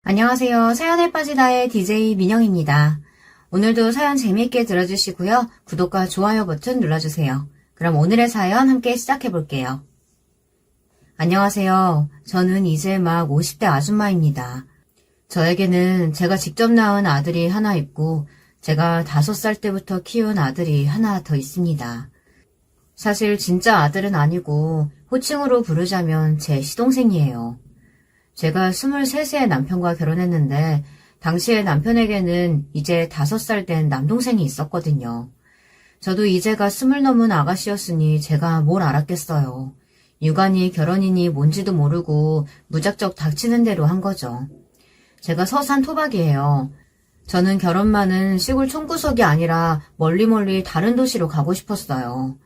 안녕하세요. 사연에 빠지다의 DJ 민영입니다. 오늘도 사연 재미있게 들어주시고요. 구독과 좋아요 버튼 눌러주세요. 그럼 오늘의 사연 함께 시작해볼게요. 안녕하세요. 저는 이제 막 50대 아줌마입니다. 저에게는 제가 직접 낳은 아들이 하나 있고 제가 5살 때부터 키운 아들이 하나 더 있습니다. 사실 진짜 아들은 아니고 호칭으로 부르자면 제 시동생이에요. 제가 23세에 남편과 결혼했는데 당시에 남편에게는 이제 5살 된 남동생이 있었거든요. 저도 이제가 20 넘은 아가씨였으니 제가 뭘 알았겠어요. 육아니 결혼이니 뭔지도 모르고 무작정 닥치는 대로 한 거죠. 제가 서산 토박이에요. 저는 결혼만은 시골 총구석이 아니라 멀리 다른 도시로 가고 싶었어요.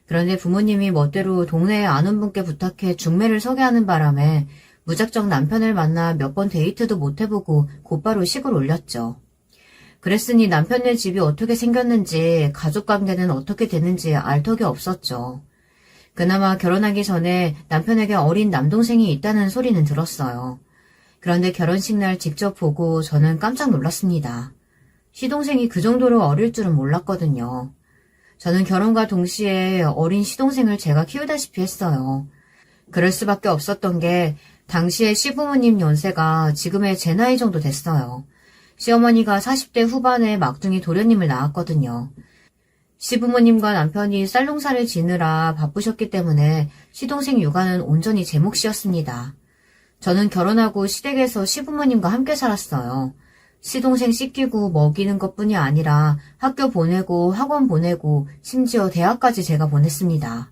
그런데 부모님이 멋대로 동네에 아는 분께 부탁해 중매를 서게 하는 바람에 무작정 남편을 만나 몇 번 데이트도 못 해보고 곧바로 시골 올렸죠. 그랬으니 남편네 집이 어떻게 생겼는지 가족관계는 어떻게 되는지 알 턱이 없었죠. 그나마 결혼하기 전에 남편에게 어린 남동생이 있다는 소리는 들었어요. 그런데 결혼식 날 직접 보고 저는 깜짝 놀랐습니다. 시동생이 그 정도로 어릴 줄은 몰랐거든요. 저는 결혼과 동시에 어린 시동생을 제가 키우다시피 했어요. 그럴 수밖에 없었던 게 당시에 시부모님 연세가 지금의 제 나이 정도 됐어요. 시어머니가 40대 후반에 막둥이 도련님을 낳았거든요. 시부모님과 남편이 쌀농사를 지느라 바쁘셨기 때문에 시동생 육아는 온전히 제 몫이었습니다. 저는 결혼하고 시댁에서 시부모님과 함께 살았어요. 시동생 씻기고 먹이는 것뿐이 아니라 학교 보내고 학원 보내고 심지어 대학까지 제가 보냈습니다.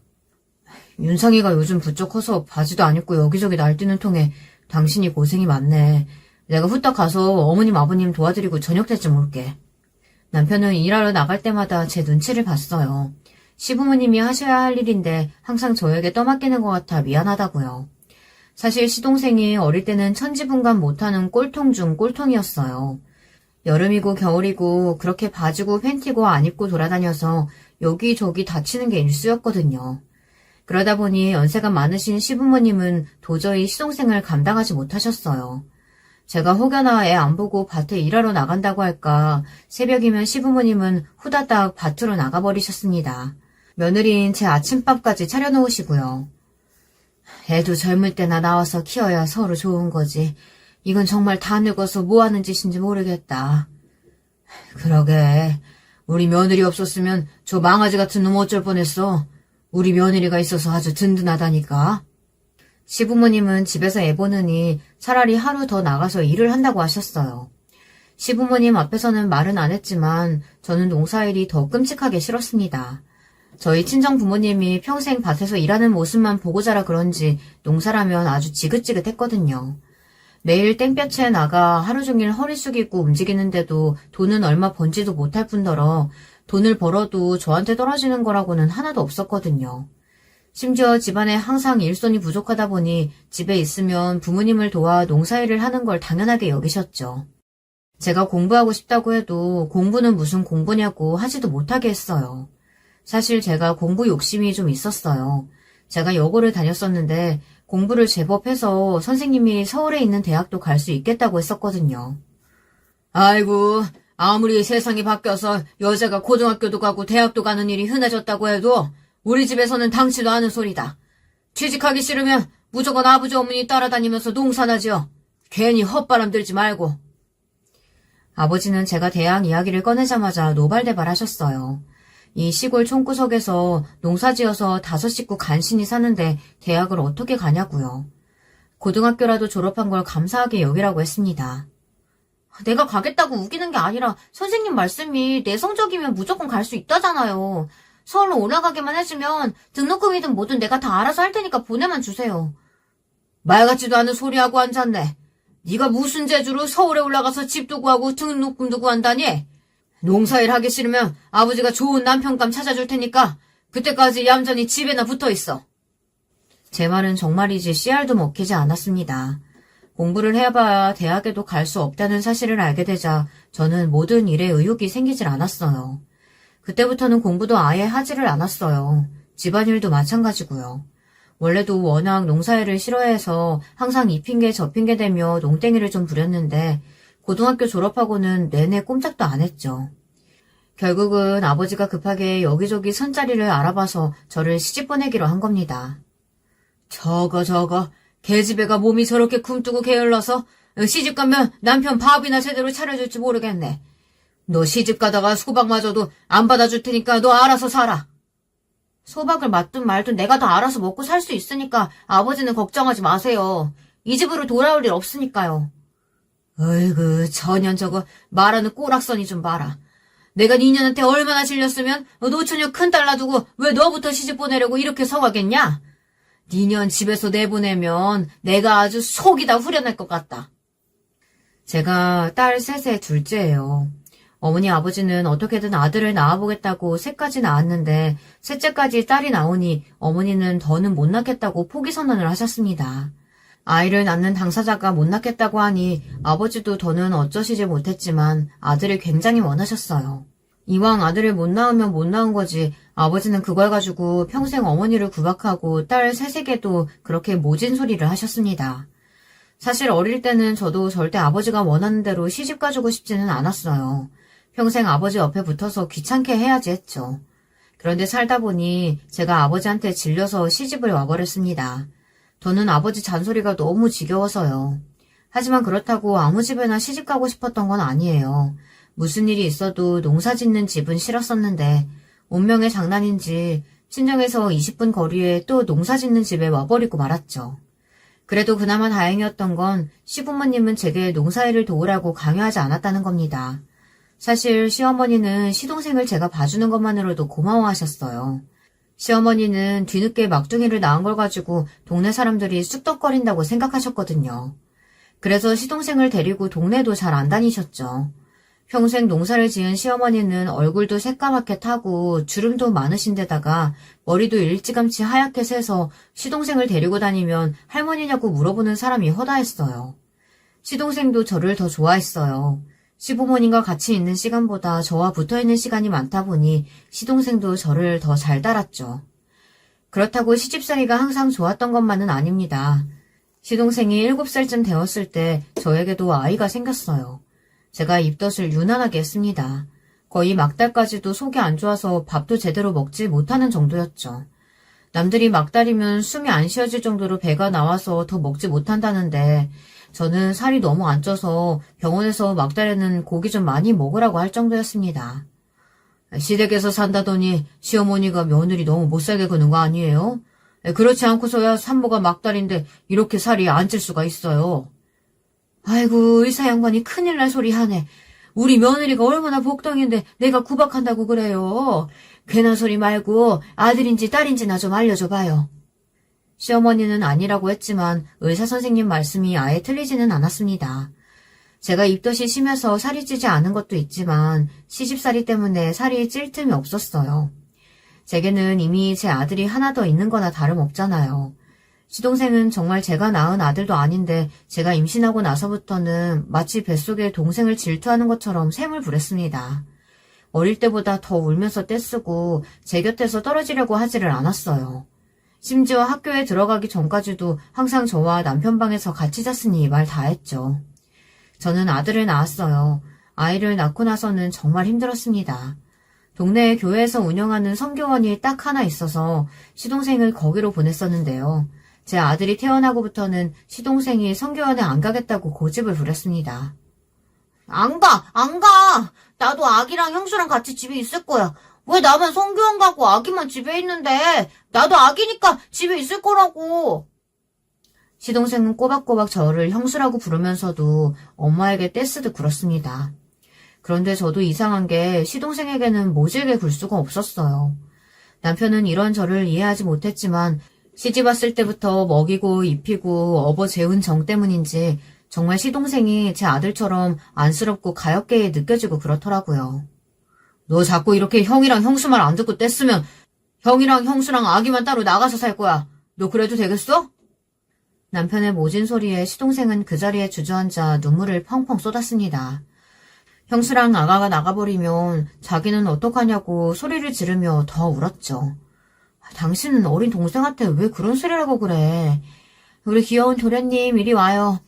윤상이가 요즘 부쩍 커서 바지도 안 입고 여기저기 날뛰는 통에 당신이 고생이 많네. 내가 후딱 가서 어머님 아버님 도와드리고 저녁 때쯤 올게. 남편은 일하러 나갈 때마다 제 눈치를 봤어요. 시부모님이 하셔야 할 일인데 항상 저에게 떠맡기는 것 같아 미안하다고요. 사실 시동생이 어릴 때는 천지분간 못하는 꼴통 중 꼴통이었어요. 여름이고 겨울이고 그렇게 바지고 팬티고 안 입고 돌아다녀서 여기저기 다치는 게 일쑤였거든요. 그러다 보니 연세가 많으신 시부모님은 도저히 시동생을 감당하지 못하셨어요. 제가 혹여나 애 안 보고 밭에 일하러 나간다고 할까 새벽이면 시부모님은 후다닥 밭으로 나가버리셨습니다. 며느리인 제 아침밥까지 차려놓으시고요. 애도 젊을 때나 나와서 키워야 서로 좋은 거지. 이건 정말 다 늙어서 뭐하는 짓인지 모르겠다. 그러게. 우리 며느리 없었으면 저 망아지 같은 놈 어쩔 뻔했어. 우리 며느리가 있어서 아주 든든하다니까. 시부모님은 집에서 애 보느니 차라리 하루 더 나가서 일을 한다고 하셨어요. 시부모님 앞에서는 말은 안 했지만 저는 농사일이 더 끔찍하게 싫었습니다. 저희 친정 부모님이 평생 밭에서 일하는 모습만 보고 자라 그런지 농사라면 아주 지긋지긋했거든요. 매일 땡볕에 나가 하루 종일 허리 숙이고 움직이는데도 돈은 얼마 번지도 못할 뿐더러 돈을 벌어도 저한테 떨어지는 거라고는 하나도 없었거든요. 심지어 집안에 항상 일손이 부족하다 보니 집에 있으면 부모님을 도와 농사일을 하는 걸 당연하게 여기셨죠. 제가 공부하고 싶다고 해도 공부는 무슨 공부냐고 하지도 못하게 했어요. 사실 제가 공부 욕심이 좀 있었어요. 제가 여고를 다녔었는데 공부를 제법 해서 선생님이 서울에 있는 대학도 갈 수 있겠다고 했었거든요. 아이고, 아무리 세상이 바뀌어서 여자가 고등학교도 가고 대학도 가는 일이 흔해졌다고 해도 우리 집에서는 당치도 않은 소리다. 취직하기 싫으면 무조건 아버지 어머니 따라다니면서 농사나 지어. 괜히 헛바람 들지 말고. 아버지는 제가 대학 이야기를 꺼내자마자 노발대발하셨어요. 이 시골 총구석에서 농사지어서 5 식구 간신히 사는데 대학을 어떻게 가냐고요. 고등학교라도 졸업한 걸 감사하게 여기라고 했습니다. 내가 가겠다고 우기는 게 아니라 선생님 말씀이 내성적이면 무조건 갈 수 있다잖아요. 서울로 올라가게만 해주면 등록금이든 뭐든 내가 다 알아서 할 테니까 보내만 주세요. 말 같지도 않은 소리하고 앉았네. 네가 무슨 재주로 서울에 올라가서 집도 구하고 등록금도 구한다니? 농사일 하기 싫으면 아버지가 좋은 남편감 찾아줄 테니까 그때까지 얌전히 집에나 붙어있어. 제 말은 정말이지 씨알도 먹히지 않았습니다. 공부를 해봐야 대학에도 갈 수 없다는 사실을 알게 되자 저는 모든 일에 의욕이 생기질 않았어요. 그때부터는 공부도 아예 하지를 않았어요. 집안일도 마찬가지고요. 원래도 워낙 농사일을 싫어해서 항상 이 핑계 저 핑계 대며 농땡이를 좀 부렸는데 고등학교 졸업하고는 내내 꼼짝도 안 했죠. 결국은 아버지가 급하게 여기저기 선자리를 알아봐서 저를 시집 보내기로 한 겁니다. 저거 계집애가 몸이 저렇게 굼뜨고 게을러서 시집 가면 남편 밥이나 제대로 차려줄지 모르겠네. 너 시집 가다가 소박마저도 안 받아줄 테니까 너 알아서 살아. 소박을 맞든 말든 내가 다 알아서 먹고 살 수 있으니까 아버지는 걱정하지 마세요. 이 집으로 돌아올 일 없으니까요. 어이구 전년 저거 말하는 꼬락서니 좀 봐라. 내가 니년한테 얼마나 질렸으면 노처녀 큰딸 놔두고 왜 너부터 시집 보내려고 이렇게 성하겠냐? 니년 집에서 내보내면 내가 아주 속이 다 후련할 것 같다. 제가 딸 셋의 둘째예요. 어머니 아버지는 어떻게든 아들을 낳아보겠다고 셋까지 낳았는데 셋째까지 딸이 나오니 어머니는 더는 못 낳겠다고 포기 선언을 하셨습니다. 아이를 낳는 당사자가 못 낳겠다고 하니 아버지도 더는 어쩌시지 못했지만 아들을 굉장히 원하셨어요. 이왕 아들을 못 낳으면 못 낳은 거지 아버지는 그걸 가지고 평생 어머니를 구박하고 딸 셋에게도 그렇게 모진 소리를 하셨습니다. 사실 어릴 때는 저도 절대 아버지가 원하는 대로 시집 가주고 싶지는 않았어요. 평생 아버지 옆에 붙어서 귀찮게 해야지 했죠. 그런데 살다 보니 제가 아버지한테 질려서 시집을 와버렸습니다. 저는 아버지 잔소리가 너무 지겨워서요. 하지만 그렇다고 아무 집에나 시집 가고 싶었던 건 아니에요. 무슨 일이 있어도 농사 짓는 집은 싫었었는데 운명의 장난인지 친정에서 20분 거리에 또 농사 짓는 집에 와버리고 말았죠. 그래도 그나마 다행이었던 건 시부모님은 제게 농사일을 도우라고 강요하지 않았다는 겁니다. 사실 시어머니는 시동생을 제가 봐주는 것만으로도 고마워하셨어요. 시어머니는 뒤늦게 막둥이를 낳은 걸 가지고 동네 사람들이 쑥덕거린다고 생각하셨거든요. 그래서 시동생을 데리고 동네도 잘 안 다니셨죠. 평생 농사를 지은 시어머니는 얼굴도 새까맣게 타고 주름도 많으신 데다가 머리도 일찌감치 하얗게 새서 시동생을 데리고 다니면 할머니냐고 물어보는 사람이 허다했어요. 시동생도 저를 더 좋아했어요. 시부모님과 같이 있는 시간보다 저와 붙어있는 시간이 많다 보니 시동생도 저를 더 잘 따랐죠. 그렇다고 시집살이가 항상 좋았던 것만은 아닙니다. 시동생이 7살쯤 되었을 때 저에게도 아이가 생겼어요. 제가 입덧을 유난하게 했습니다. 거의 막달까지도 속이 안 좋아서 밥도 제대로 먹지 못하는 정도였죠. 남들이 막달이면 숨이 안 쉬어질 정도로 배가 나와서 더 먹지 못한다는데 저는 살이 너무 안 쪄서 병원에서 막달에는 고기 좀 많이 먹으라고 할 정도였습니다. 시댁에서 산다더니 시어머니가 며느리 너무 못살게 구는 거 아니에요? 그렇지 않고서야 산모가 막달인데 이렇게 살이 안 찔 수가 있어요. 아이고 의사 양반이 큰일 날 소리 하네. 우리 며느리가 얼마나 복덩인데 내가 구박한다고 그래요. 괜한 소리 말고 아들인지 딸인지나 좀 알려줘 봐요. 시어머니는 아니라고 했지만 의사 선생님 말씀이 아예 틀리지는 않았습니다. 제가 입덧이 심해서 살이 찌지 않은 것도 있지만 시집살이 때문에 살이 찔 틈이 없었어요. 제게는 이미 제 아들이 하나 더 있는 거나 다름없잖아요. 시동생은 정말 제가 낳은 아들도 아닌데 제가 임신하고 나서부터는 마치 뱃속에 동생을 질투하는 것처럼 샘을 부렸습니다. 어릴 때보다 더 울면서 떼쓰고 제 곁에서 떨어지려고 하지를 않았어요. 심지어 학교에 들어가기 전까지도 항상 저와 남편 방에서 같이 잤으니 말 다 했죠. 저는 아들을 낳았어요. 아이를 낳고 나서는 정말 힘들었습니다. 동네 교회에서 운영하는 선교원이 딱 하나 있어서 시동생을 거기로 보냈었는데요. 제 아들이 태어나고부터는 시동생이 선교원에 안 가겠다고 고집을 부렸습니다. 안 가! 나도 아기랑 형수랑 같이 집에 있을 거야. 왜 나만 선교원 가고 아기만 집에 있는데? 나도 아기니까 집에 있을 거라고. 시동생은 꼬박꼬박 저를 형수라고 부르면서도 엄마에게 떼쓰듯 굴었습니다. 그런데 저도 이상한 게 시동생에게는 모질게 굴 수가 없었어요. 남편은 이런 저를 이해하지 못했지만 시집 왔을 때부터 먹이고 입히고 업어 재운 정 때문인지 정말 시동생이 제 아들처럼 안쓰럽고 가엾게 느껴지고 그렇더라고요. 너 자꾸 이렇게 형이랑 형수 말 안 듣고 떼쓰면 형이랑 형수랑 아기만 따로 나가서 살 거야. 너 그래도 되겠어? 남편의 모진 소리에 시동생은 그 자리에 주저앉아 눈물을 펑펑 쏟았습니다. 형수랑 아가가 나가버리면 자기는 어떡하냐고 소리를 지르며 더 울었죠. 당신은 어린 동생한테 왜 그런 소리를 하고 그래? 우리 귀여운 도련님 이리 와요.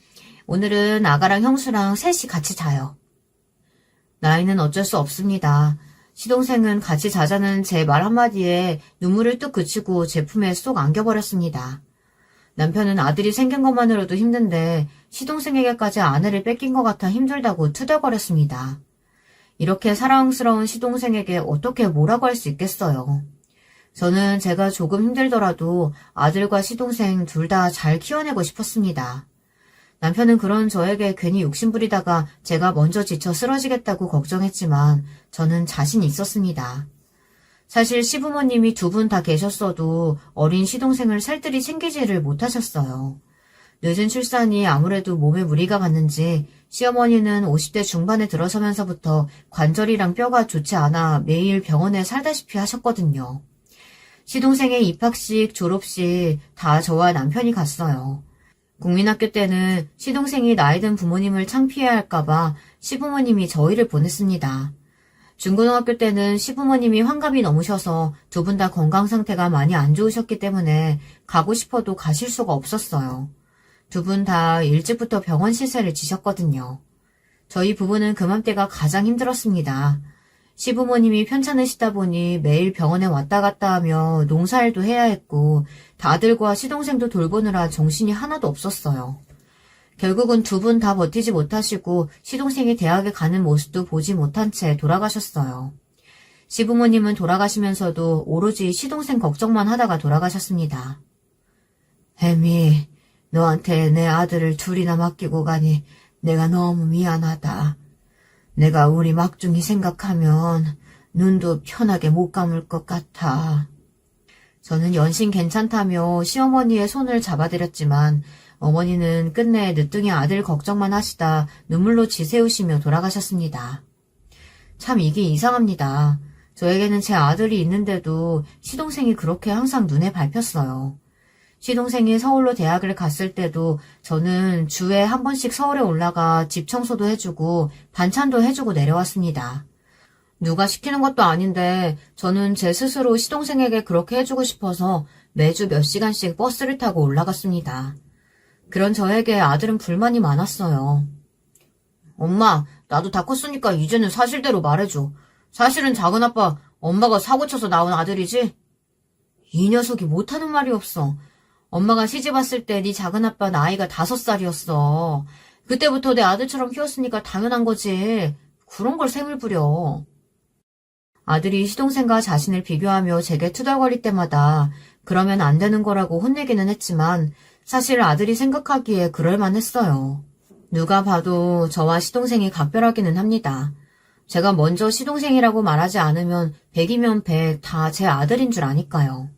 오늘은 아가랑 형수랑 셋이 같이 자요. 나이는 어쩔 수 없습니다. 시동생은 같이 자자는 제 말 한마디에 눈물을 뚝 그치고 제 품에 쏙 안겨버렸습니다. 남편은 아들이 생긴 것만으로도 힘든데 시동생에게까지 아내를 뺏긴 것 같아 힘들다고 투덜거렸습니다. 이렇게 사랑스러운 시동생에게 어떻게 뭐라고 할 수 있겠어요. 저는 제가 조금 힘들더라도 아들과 시동생 둘 다 잘 키워내고 싶었습니다. 남편은 그런 저에게 괜히 욕심부리다가 제가 먼저 지쳐 쓰러지겠다고 걱정했지만 저는 자신이 있었습니다. 사실 시부모님이 두 분 다 계셨어도 어린 시동생을 살뜰히 챙기지를 못하셨어요. 늦은 출산이 아무래도 몸에 무리가 갔는지 시어머니는 50대 중반에 들어서면서부터 관절이랑 뼈가 좋지 않아 매일 병원에 살다시피 하셨거든요. 시동생의 입학식, 졸업식 다 저와 남편이 갔어요. 국민학교 때는 시동생이 나이든 부모님을 창피해야 할까봐 시부모님이 저희를 보냈습니다. 중고등학교 때는 시부모님이 환갑이 넘으셔서 두 분 다 건강 상태가 많이 안 좋으셨기 때문에 가고 싶어도 가실 수가 없었어요. 두 분 다 일찍부터 병원 시세를 지셨거든요. 저희 부부는 그맘때가 가장 힘들었습니다. 시부모님이 편찮으시다 보니 매일 병원에 왔다 갔다 하며 농사일도 해야 했고 아들과 시동생도 돌보느라 정신이 하나도 없었어요. 결국은 두 분 다 버티지 못하시고 시동생이 대학에 가는 모습도 보지 못한 채 돌아가셨어요. 시부모님은 돌아가시면서도 오로지 시동생 걱정만 하다가 돌아가셨습니다. 혜미, 너한테 내 아들을 둘이나 맡기고 가니 내가 너무 미안하다. 내가 우리 막둥이 생각하면 눈도 편하게 못 감을 것 같아. 저는 연신 괜찮다며 시어머니의 손을 잡아드렸지만 어머니는 끝내 늦둥이 아들 걱정만 하시다 눈물로 지새우시며 돌아가셨습니다. 참 이게 이상합니다. 저에게는 제 아들이 있는데도 시동생이 그렇게 항상 눈에 밟혔어요. 시동생이 서울로 대학을 갔을 때도 저는 주에 한 번씩 서울에 올라가 집 청소도 해주고 반찬도 해주고 내려왔습니다. 누가 시키는 것도 아닌데 저는 제 스스로 시동생에게 그렇게 해주고 싶어서 매주 몇 시간씩 버스를 타고 올라갔습니다. 그런 저에게 아들은 불만이 많았어요. 엄마, 나도 다 컸으니까 이제는 사실대로 말해줘. 사실은 작은아빠, 엄마가 사고쳐서 나온 아들이지? 이 녀석이 못하는 말이 없어. 엄마가 시집왔을 때 네 작은아빠 나이가 5살이었어. 그때부터 내 아들처럼 키웠으니까 당연한 거지. 그런 걸 셈을 부려. 아들이 시동생과 자신을 비교하며 제게 투덜거릴 때마다 그러면 안 되는 거라고 혼내기는 했지만 사실 아들이 생각하기에 그럴만했어요. 누가 봐도 저와 시동생이 각별하기는 합니다. 제가 먼저 시동생이라고 말하지 않으면 100이면 100 다 제 아들인 줄 아니까요.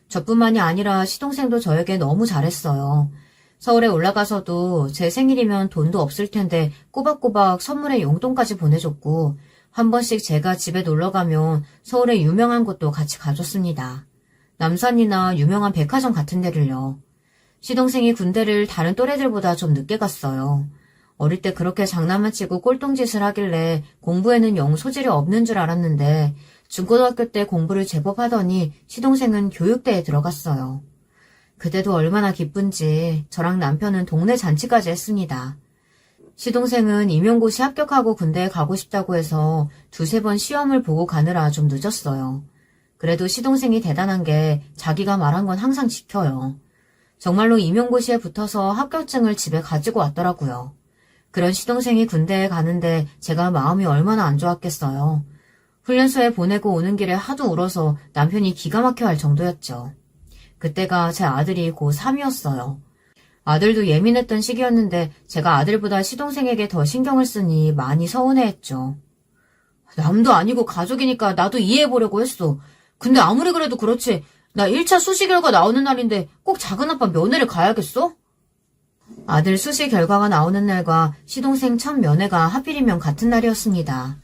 저뿐만이 아니라 시동생도 저에게 너무 잘했어요. 서울에 올라가서도 제 생일이면 돈도 없을 텐데 꼬박꼬박 선물에 용돈까지 보내줬고 한 번씩 제가 집에 놀러가면 서울에 유명한 곳도 같이 가줬습니다. 남산이나 유명한 백화점 같은 데를요. 시동생이 군대를 다른 또래들보다 좀 늦게 갔어요. 어릴 때 그렇게 장난만 치고 꼴통짓을 하길래 공부에는 영 소질이 없는 줄 알았는데 중고등학교 때 공부를 제법 하더니 시동생은 교육대에 들어갔어요. 그때도 얼마나 기쁜지 저랑 남편은 동네 잔치까지 했습니다. 시동생은 임용고시 합격하고 군대에 가고 싶다고 해서 2-3번 시험을 보고 가느라 좀 늦었어요. 그래도 시동생이 대단한 게 자기가 말한 건 항상 지켜요. 정말로 임용고시에 붙어서 합격증을 집에 가지고 왔더라고요. 그런 시동생이 군대에 가는데 제가 마음이 얼마나 안 좋았겠어요. 훈련소에 보내고 오는 길에 하도 울어서 남편이 기가 막혀 할 정도였죠. 그때가 제 아들이 고3이었어요. 아들도 예민했던 시기였는데 제가 아들보다 시동생에게 더 신경을 쓰니 많이 서운해했죠. 남도 아니고 가족이니까 나도 이해해보려고 했어. 근데 아무리 그래도 그렇지 나 1차 수시 결과 나오는 날인데 꼭 작은아빠 면회를 가야겠어? 아들 수시 결과가 나오는 날과 시동생 첫 면회가 하필이면 같은 날이었습니다.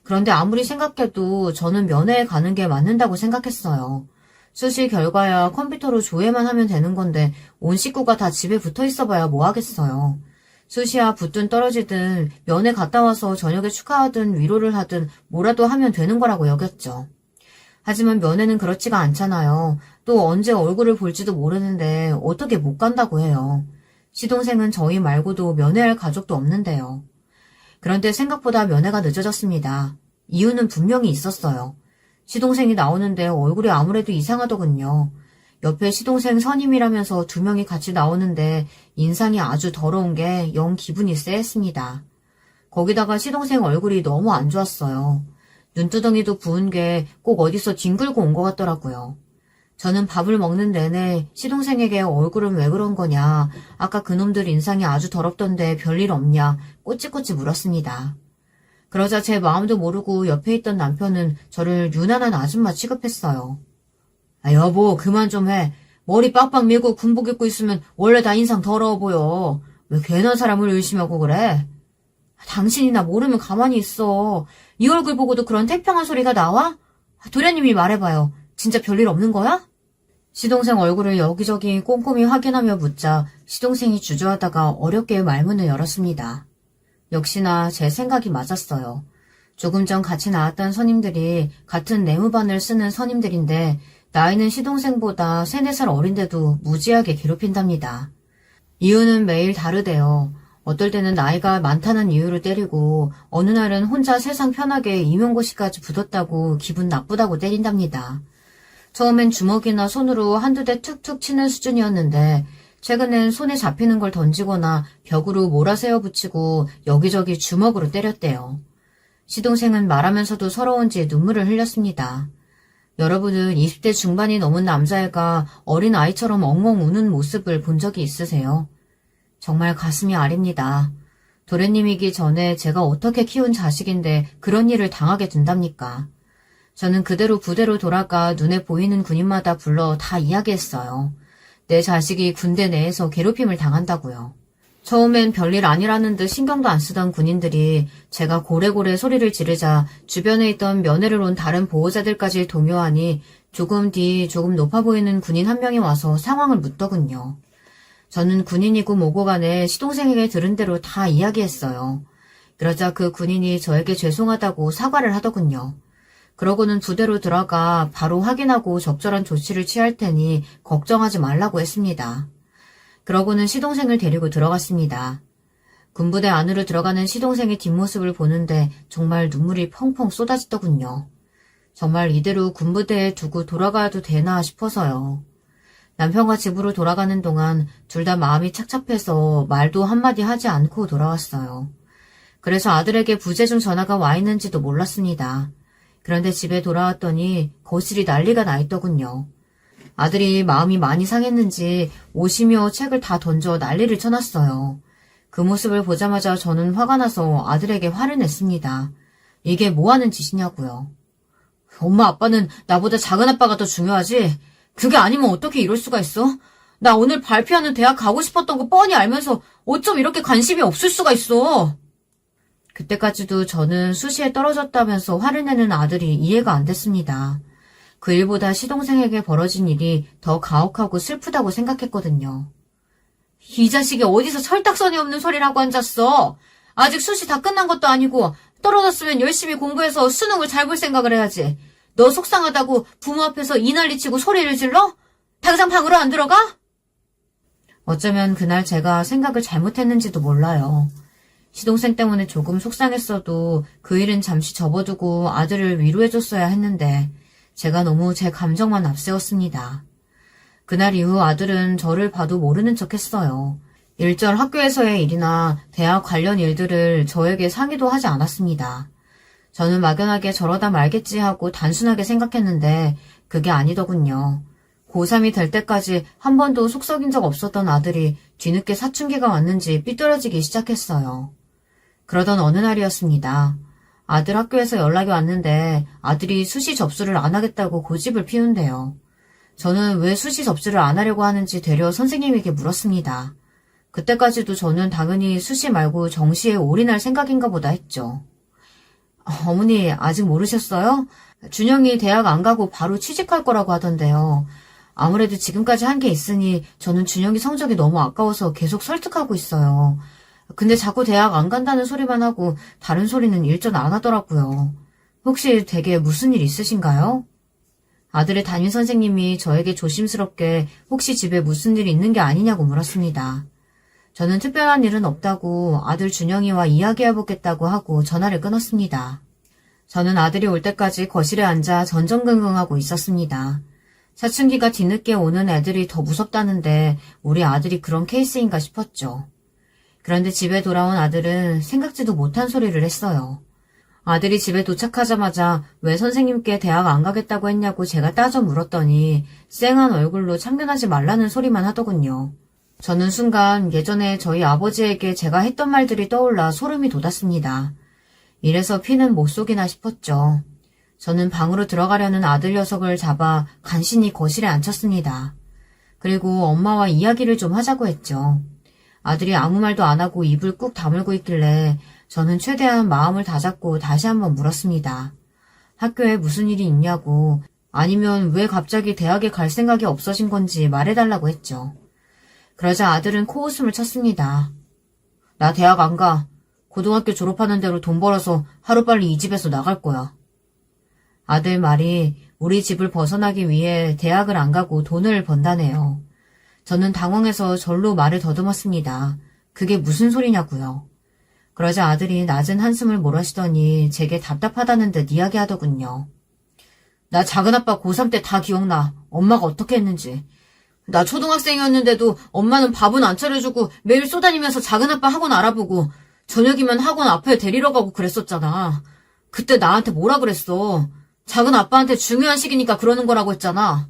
그런데 아무리 생각해도 저는 면회에 가는 게 맞는다고 생각했어요. 수시 결과야 컴퓨터로 조회만 하면 되는 건데 온 식구가 다 집에 붙어 있어봐야 뭐 하겠어요. 수시야 붙든 떨어지든 면회 갔다 와서 저녁에 축하하든 위로를 하든 뭐라도 하면 되는 거라고 여겼죠. 하지만 면회는 그렇지가 않잖아요. 또 언제 얼굴을 볼지도 모르는데 어떻게 못 간다고 해요. 시동생은 저희 말고도 면회할 가족도 없는데요. 그런데 생각보다 면회가 늦어졌습니다. 이유는 분명히 있었어요. 시동생이 나오는데 얼굴이 아무래도 이상하더군요. 옆에 시동생 선임이라면서 두 명이 같이 나오는데 인상이 아주 더러운 게 영 기분이 쎄했습니다. 거기다가 시동생 얼굴이 너무 안 좋았어요. 눈두덩이도 부은 게 꼭 어디서 뒹굴고 온 것 같더라고요. 저는 밥을 먹는 내내 시동생에게 얼굴은 왜 그런 거냐, 아까 그놈들 인상이 아주 더럽던데 별일 없냐 꼬치꼬치 물었습니다. 그러자 제 마음도 모르고 옆에 있던 남편은 저를 유난한 아줌마 취급했어요. 여보 그만 좀 해. 머리 빡빡 밀고 군복 입고 있으면 원래 다 인상 더러워 보여. 왜 괜한 사람을 의심하고 그래? 당신이나 모르면 가만히 있어. 이 얼굴 보고도 그런 태평한 소리가 나와? 도련님이 말해봐요. 진짜 별일 없는 거야? 시동생 얼굴을 여기저기 꼼꼼히 확인하며 묻자 시동생이 주저하다가 어렵게 말문을 열었습니다. 역시나 제 생각이 맞았어요. 조금 전 같이 나왔던 선임들이 같은 내무반을 쓰는 선임들인데 나이는 시동생보다 3, 4살 어린데도 무지하게 괴롭힌답니다. 이유는 매일 다르대요. 어떨 때는 나이가 많다는 이유로 때리고 어느 날은 혼자 세상 편하게 임용고시까지 붙었다고 기분 나쁘다고 때린답니다. 처음엔 주먹이나 손으로 한두 대 툭툭 치는 수준이었는데 최근엔 손에 잡히는 걸 던지거나 벽으로 몰아세워 붙이고 여기저기 주먹으로 때렸대요. 시동생은 말하면서도 서러운지 눈물을 흘렸습니다. 여러분은 20대 중반이 넘은 남자애가 어린 아이처럼 엉엉 우는 모습을 본 적이 있으세요? 정말 가슴이 아립니다. 도련님이기 전에 제가 어떻게 키운 자식인데 그런 일을 당하게 된답니까? 저는 그대로 부대로 돌아가 눈에 보이는 군인마다 불러 다 이야기했어요. 내 자식이 군대 내에서 괴롭힘을 당한다고요. 처음엔 별일 아니라는 듯 신경도 안 쓰던 군인들이 제가 고래고래 소리를 지르자 주변에 있던 면회를 온 다른 보호자들까지 동요하니 조금 뒤 조금 높아 보이는 군인 한 명이 와서 상황을 묻더군요. 저는 군인이고 뭐고 간에 시동생에게 들은 대로 다 이야기했어요. 그러자 그 군인이 저에게 죄송하다고 사과를 하더군요. 그러고는 부대로 들어가 바로 확인하고 적절한 조치를 취할 테니 걱정하지 말라고 했습니다. 그러고는 시동생을 데리고 들어갔습니다. 군부대 안으로 들어가는 시동생의 뒷모습을 보는데 정말 눈물이 펑펑 쏟아지더군요. 정말 이대로 군부대에 두고 돌아가도 되나 싶어서요. 남편과 집으로 돌아가는 동안 둘 다 마음이 착잡해서 말도 한마디 하지 않고 돌아왔어요. 그래서 아들에게 부재중 전화가 와 있는지도 몰랐습니다. 그런데 집에 돌아왔더니 거실이 난리가 나 있더군요. 아들이 마음이 많이 상했는지 옷이며 책을 다 던져 난리를 쳐놨어요. 그 모습을 보자마자 저는 화가 나서 아들에게 화를 냈습니다. 이게 뭐 하는 짓이냐고요. 엄마 아빠는 나보다 작은 아빠가 더 중요하지? 그게 아니면 어떻게 이럴 수가 있어? 나 오늘 발표하는 대학 가고 싶었던 거 뻔히 알면서 어쩜 이렇게 관심이 없을 수가 있어? 그때까지도 저는 수시에 떨어졌다면서 화를 내는 아들이 이해가 안 됐습니다. 그 일보다 시동생에게 벌어진 일이 더 가혹하고 슬프다고 생각했거든요. 이 자식이 어디서 철딱서니 없는 소리를 하고 앉았어. 아직 수시 다 끝난 것도 아니고 떨어졌으면 열심히 공부해서 수능을 잘 볼 생각을 해야지. 너 속상하다고 부모 앞에서 이 난리치고 소리를 질러? 당장 방으로 안 들어가? 어쩌면 그날 제가 생각을 잘못했는지도 몰라요. 시동생 때문에 조금 속상했어도 그 일은 잠시 접어두고 아들을 위로해줬어야 했는데 제가 너무 제 감정만 앞세웠습니다. 그날 이후 아들은 저를 봐도 모르는 척했어요. 일절 학교에서의 일이나 대학 관련 일들을 저에게 상의도 하지 않았습니다. 저는 막연하게 저러다 말겠지 하고 단순하게 생각했는데 그게 아니더군요. 고3이 될 때까지 한 번도 속 썩인 적 없었던 아들이 뒤늦게 사춘기가 왔는지 삐뚤어지기 시작했어요. 그러던 어느 날이었습니다. 아들 학교에서 연락이 왔는데 아들이 수시 접수를 안 하겠다고 고집을 피운대요. 저는 왜 수시 접수를 안 하려고 하는지 되려 선생님에게 물었습니다. 그때까지도 저는 당연히 수시 말고 정시에 올인할 생각인가 보다 했죠. 어머니 아직 모르셨어요? 준영이 대학 안 가고 바로 취직할 거라고 하던데요. 아무래도 지금까지 한 게 있으니 저는 준영이 성적이 너무 아까워서 계속 설득하고 있어요. 근데 자꾸 대학 안 간다는 소리만 하고 다른 소리는 일전 안 하더라고요. 혹시 댁에 무슨 일 있으신가요? 아들의 담임선생님이 저에게 조심스럽게 혹시 집에 무슨 일이 있는 게 아니냐고 물었습니다. 저는 특별한 일은 없다고 아들 준영이와 이야기해보겠다고 하고 전화를 끊었습니다. 저는 아들이 올 때까지 거실에 앉아 전전긍긍하고 있었습니다. 사춘기가 뒤늦게 오는 애들이 더 무섭다는데 우리 아들이 그런 케이스인가 싶었죠. 그런데 집에 돌아온 아들은 생각지도 못한 소리를 했어요. 아들이 집에 도착하자마자 왜 선생님께 대학 안 가겠다고 했냐고 제가 따져 물었더니 쌩한 얼굴로 참견하지 말라는 소리만 하더군요. 저는 순간 예전에 저희 아버지에게 제가 했던 말들이 떠올라 소름이 돋았습니다. 이래서 피는 못 속이나 싶었죠. 저는 방으로 들어가려는 아들 녀석을 잡아 간신히 거실에 앉혔습니다. 그리고 엄마와 이야기를 좀 하자고 했죠. 아들이 아무 말도 안 하고 입을 꾹 다물고 있길래 저는 최대한 마음을 다잡고 다시 한번 물었습니다. 학교에 무슨 일이 있냐고, 아니면 왜 갑자기 대학에 갈 생각이 없어진 건지 말해달라고 했죠. 그러자 아들은 코웃음을 쳤습니다. 나 대학 안 가. 고등학교 졸업하는 대로 돈 벌어서 하루빨리 이 집에서 나갈 거야. 아들 말이 우리 집을 벗어나기 위해 대학을 안 가고 돈을 번다네요. 저는 당황해서 절로 말을 더듬었습니다. 그게 무슨 소리냐고요. 그러자 아들이 낮은 한숨을 몰아쉬더니 제게 답답하다는 듯 이야기하더군요. 나 작은아빠 고3 때 다 기억나. 엄마가 어떻게 했는지. 나 초등학생이었는데도 엄마는 밥은 안 차려주고 매일 쏘다니면서 작은아빠 학원 알아보고 저녁이면 학원 앞에 데리러 가고 그랬었잖아. 그때 나한테 뭐라 그랬어. 작은아빠한테 중요한 시기니까 그러는 거라고 했잖아.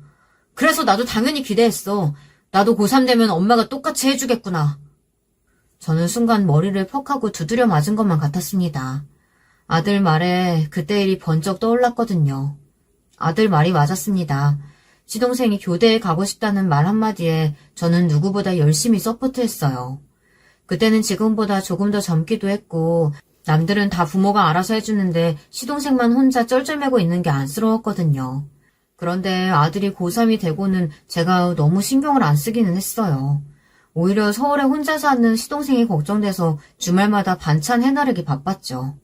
그래서 나도 당연히 기대했어. 나도 고3 되면 엄마가 똑같이 해주겠구나. 저는 순간 머리를 퍽하고 두드려 맞은 것만 같았습니다. 아들 말에 그때 일이 번쩍 떠올랐거든요. 아들 말이 맞았습니다. 시동생이 교대에 가고 싶다는 말 한마디에 저는 누구보다 열심히 서포트했어요. 그때는 지금보다 조금 더 젊기도 했고 남들은 다 부모가 알아서 해주는데 시동생만 혼자 쩔쩔매고 있는 게 안쓰러웠거든요. 그런데 아들이 고3이 되고는 제가 너무 신경을 안 쓰기는 했어요. 오히려 서울에 혼자 사는 시동생이 걱정돼서 주말마다 반찬 해나르기 바빴죠.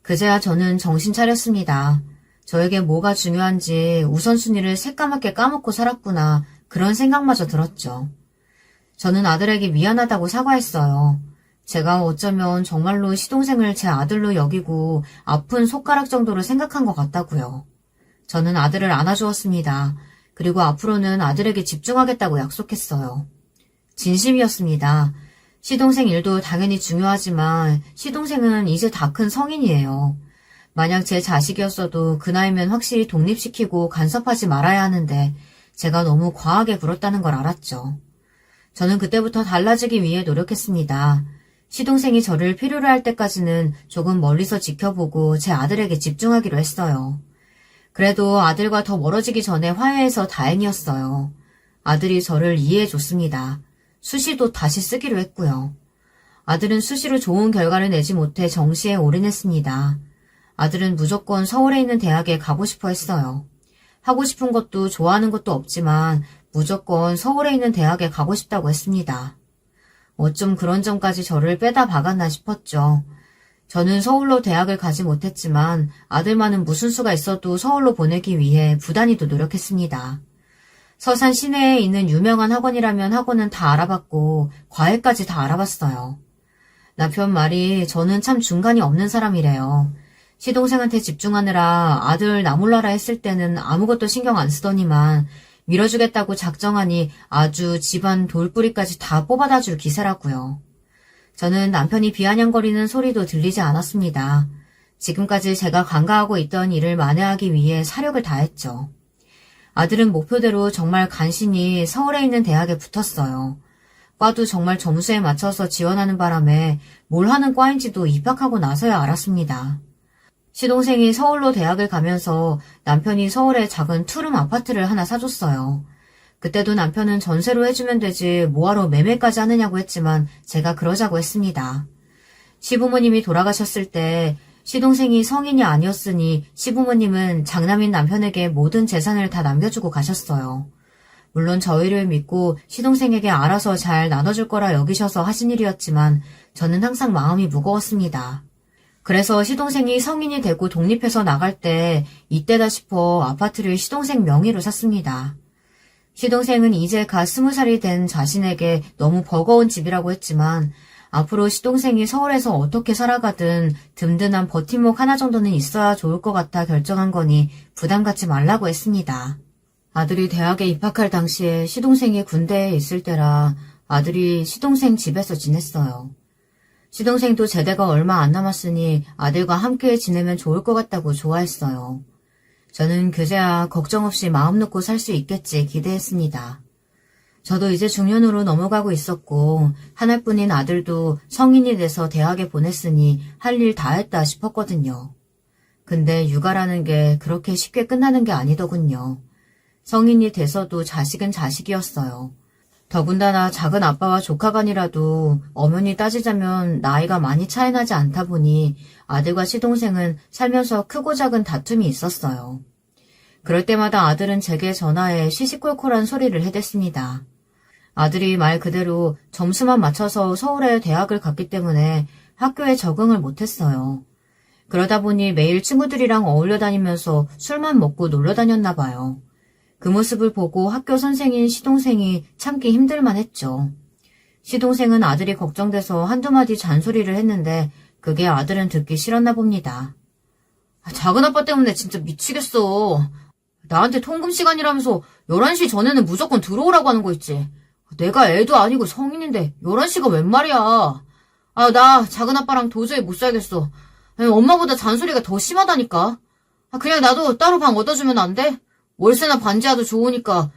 그제야 저는 정신 차렸습니다. 저에게 뭐가 중요한지 우선순위를 새까맣게 까먹고 살았구나 그런 생각마저 들었죠. 저는 아들에게 미안하다고 사과했어요. 제가 어쩌면 정말로 시동생을 제 아들로 여기고 아픈 손가락 정도로 생각한 것 같다고요. 저는 아들을 안아주었습니다. 그리고 앞으로는 아들에게 집중하겠다고 약속했어요. 진심이었습니다. 시동생 일도 당연히 중요하지만 시동생은 이제 다 큰 성인이에요. 만약 제 자식이었어도 그 나이면 확실히 독립시키고 간섭하지 말아야 하는데 제가 너무 과하게 굴었다는 걸 알았죠. 저는 그때부터 달라지기 위해 노력했습니다. 시동생이 저를 필요로 할 때까지는 조금 멀리서 지켜보고 제 아들에게 집중하기로 했어요. 그래도 아들과 더 멀어지기 전에 화해해서 다행이었어요. 아들이 저를 이해해줬습니다. 수시도 다시 쓰기로 했고요. 아들은 수시로 좋은 결과를 내지 못해 정시에 올인했습니다. 아들은 무조건 서울에 있는 대학에 가고 싶어 했어요. 하고 싶은 것도 좋아하는 것도 없지만 무조건 서울에 있는 대학에 가고 싶다고 했습니다. 어쩜 그런 점까지 저를 빼다 박았나 싶었죠. 저는 서울로 대학을 가지 못했지만 아들만은 무슨 수가 있어도 서울로 보내기 위해 부단히도 노력했습니다. 서산 시내에 있는 유명한 학원이라면 학원은 다 알아봤고 과외까지 다 알아봤어요. 남편 말이 저는 참 중간이 없는 사람이래요. 시동생한테 집중하느라 아들 나 몰라라 했을 때는 아무것도 신경 안 쓰더니만 밀어주겠다고 작정하니 아주 집안 돌뿌리까지 다 뽑아다 줄 기세라고요. 저는 남편이 비아냥거리는 소리도 들리지 않았습니다. 지금까지 제가 관가하고 있던 일을 만회하기 위해 사력을 다했죠. 아들은 목표대로 정말 간신히 서울에 있는 대학에 붙었어요. 과도 정말 점수에 맞춰서 지원하는 바람에 뭘 하는 과인지도 입학하고 나서야 알았습니다. 시동생이 서울로 대학을 가면서 남편이 서울에 작은 투룸 아파트를 하나 사줬어요. 그때도 남편은 전세로 해주면 되지 뭐하러 매매까지 하느냐고 했지만 제가 그러자고 했습니다. 시부모님이 돌아가셨을 때 시동생이 성인이 아니었으니 시부모님은 장남인 남편에게 모든 재산을 다 남겨주고 가셨어요. 물론 저희를 믿고 시동생에게 알아서 잘 나눠줄 거라 여기셔서 하신 일이었지만 저는 항상 마음이 무거웠습니다. 그래서 시동생이 성인이 되고 독립해서 나갈 때 이때다 싶어 아파트를 시동생 명의로 샀습니다. 시동생은 이제 갓 20살이 된 자신에게 너무 버거운 집이라고 했지만 앞으로 시동생이 서울에서 어떻게 살아가든 든든한 버팀목 하나 정도는 있어야 좋을 것 같아 결정한 거니 부담 갖지 말라고 했습니다. 아들이 대학에 입학할 당시에 시동생이 군대에 있을 때라 아들이 시동생 집에서 지냈어요. 시동생도 제대가 얼마 안 남았으니 아들과 함께 지내면 좋을 것 같다고 좋아했어요. 저는 그제야 걱정 없이 마음 놓고 살 수 있겠지 기대했습니다. 저도 이제 중년으로 넘어가고 있었고 하나뿐인 아들도 성인이 돼서 대학에 보냈으니 할 일 다 했다 싶었거든요. 근데 육아라는 게 그렇게 쉽게 끝나는 게 아니더군요. 성인이 돼서도 자식은 자식이었어요. 더군다나 작은 아빠와 조카간이라도 엄연히 따지자면 나이가 많이 차이 나지 않다 보니 아들과 시동생은 살면서 크고 작은 다툼이 있었어요. 그럴 때마다 아들은 제게 전화해 시시콜콜한 소리를 해댔습니다. 아들이 말 그대로 점수만 맞춰서 서울에 대학을 갔기 때문에 학교에 적응을 못했어요. 그러다 보니 매일 친구들이랑 어울려 다니면서 술만 먹고 놀러 다녔나 봐요. 그 모습을 보고 학교 선생인 시동생이 참기 힘들만 했죠. 시동생은 아들이 걱정돼서 한두 마디 잔소리를 했는데 그게 아들은 듣기 싫었나 봅니다. 작은 아빠 때문에 진짜 미치겠어. 나한테 통금 시간이라면서 11시 전에는 무조건 들어오라고 하는 거 있지. 내가 애도 아니고 성인인데 11시가 웬 말이야. 나 작은 아빠랑 도저히 못 살겠어. 엄마보다 잔소리가 더 심하다니까. 그냥 나도 따로 방 얻어주면 안 돼? 월세나 반지하도 좋으니까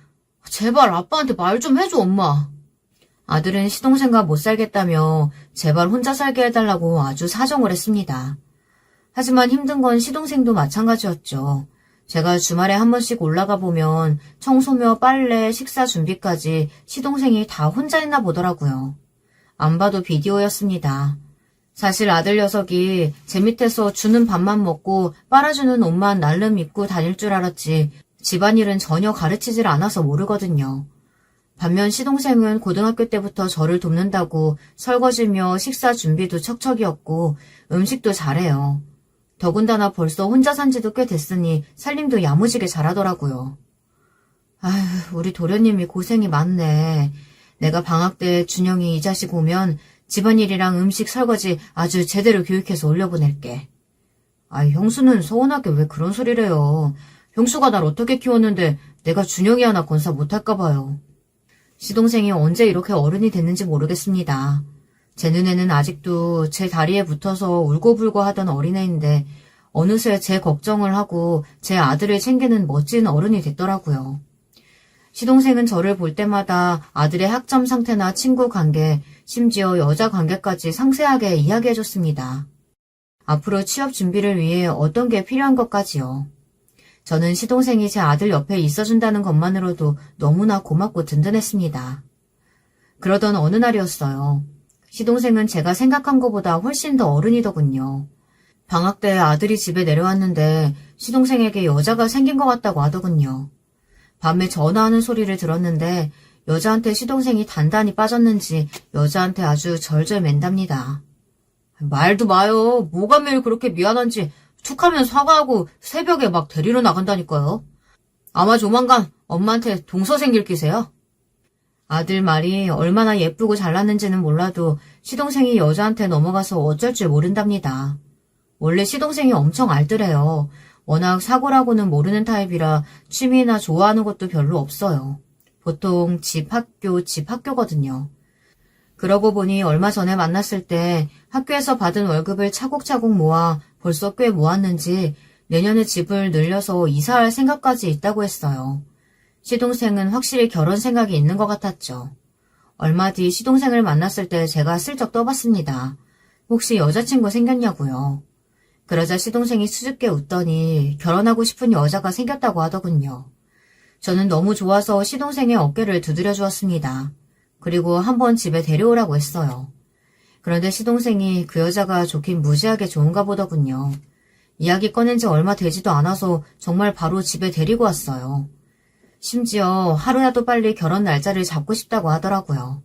제발 아빠한테 말 좀 해줘 엄마. 아들은 시동생과 못 살겠다며 제발 혼자 살게 해달라고 아주 사정을 했습니다. 하지만 힘든 건 시동생도 마찬가지였죠. 제가 주말에 한 번씩 올라가 보면 청소며 빨래, 식사 준비까지 시동생이 다 혼자 했나 보더라고요. 안 봐도 비디오였습니다. 사실 아들 녀석이 제 밑에서 주는 밥만 먹고 빨아주는 옷만 날름 입고 다닐 줄 알았지 집안일은 전혀 가르치질 않아서 모르거든요. 반면 시동생은 고등학교 때부터 저를 돕는다고 설거지며 식사 준비도 척척이었고 음식도 잘해요. 더군다나 벌써 혼자 산 지도 꽤 됐으니 살림도 야무지게 잘하더라고요. 아휴, 우리 도련님이 고생이 많네. 내가 방학 때 준영이 이 자식 오면 집안일이랑 음식 설거지 아주 제대로 교육해서 올려보낼게. 형수는 서운하게 왜 그런 소리를 해요. 형수가 날 어떻게 키웠는데 내가 준영이 하나 건사 못할까 봐요. 시동생이 언제 이렇게 어른이 됐는지 모르겠습니다. 제 눈에는 아직도 제 다리에 붙어서 울고불고 하던 어린애인데 어느새 제 걱정을 하고 제 아들을 챙기는 멋진 어른이 됐더라고요. 시동생은 저를 볼 때마다 아들의 학점 상태나 친구 관계, 심지어 여자 관계까지 상세하게 이야기해줬습니다. 앞으로 취업 준비를 위해 어떤 게 필요한 것까지요. 저는 시동생이 제 아들 옆에 있어준다는 것만으로도 너무나 고맙고 든든했습니다. 그러던 어느 날이었어요. 시동생은 제가 생각한 것보다 훨씬 더 어른이더군요. 방학 때 아들이 집에 내려왔는데 시동생에게 여자가 생긴 것 같다고 하더군요. 밤에 전화하는 소리를 들었는데 여자한테 시동생이 단단히 빠졌는지 여자한테 아주 절절 맨답니다. 말도 마요. 뭐가 매일 그렇게 미안한지 툭하면 사과하고 새벽에 막 데리러 나간다니까요. 아마 조만간 엄마한테 동서 생길 기세요. 아들 말이 얼마나 예쁘고 잘났는지는 몰라도 시동생이 여자한테 넘어가서 어쩔 줄 모른답니다. 원래 시동생이 엄청 알뜰해요. 워낙 사고라고는 모르는 타입이라 취미나 좋아하는 것도 별로 없어요. 보통 집 학교거든요. 그러고 보니 얼마 전에 만났을 때 학교에서 받은 월급을 차곡차곡 모아 벌써 꽤 모았는지 내년에 집을 늘려서 이사할 생각까지 있다고 했어요. 시동생은 확실히 결혼 생각이 있는 것 같았죠. 얼마 뒤 시동생을 만났을 때 제가 슬쩍 떠봤습니다. 혹시 여자친구 생겼냐고요. 그러자 시동생이 수줍게 웃더니 결혼하고 싶은 여자가 생겼다고 하더군요. 저는 너무 좋아서 시동생의 어깨를 두드려 주었습니다. 그리고 한번 집에 데려오라고 했어요. 그런데 시동생이 그 여자가 좋긴 무지하게 좋은가 보더군요. 이야기 꺼낸 지 얼마 되지도 않아서 정말 바로 집에 데리고 왔어요. 심지어 하루라도 빨리 결혼 날짜를 잡고 싶다고 하더라고요.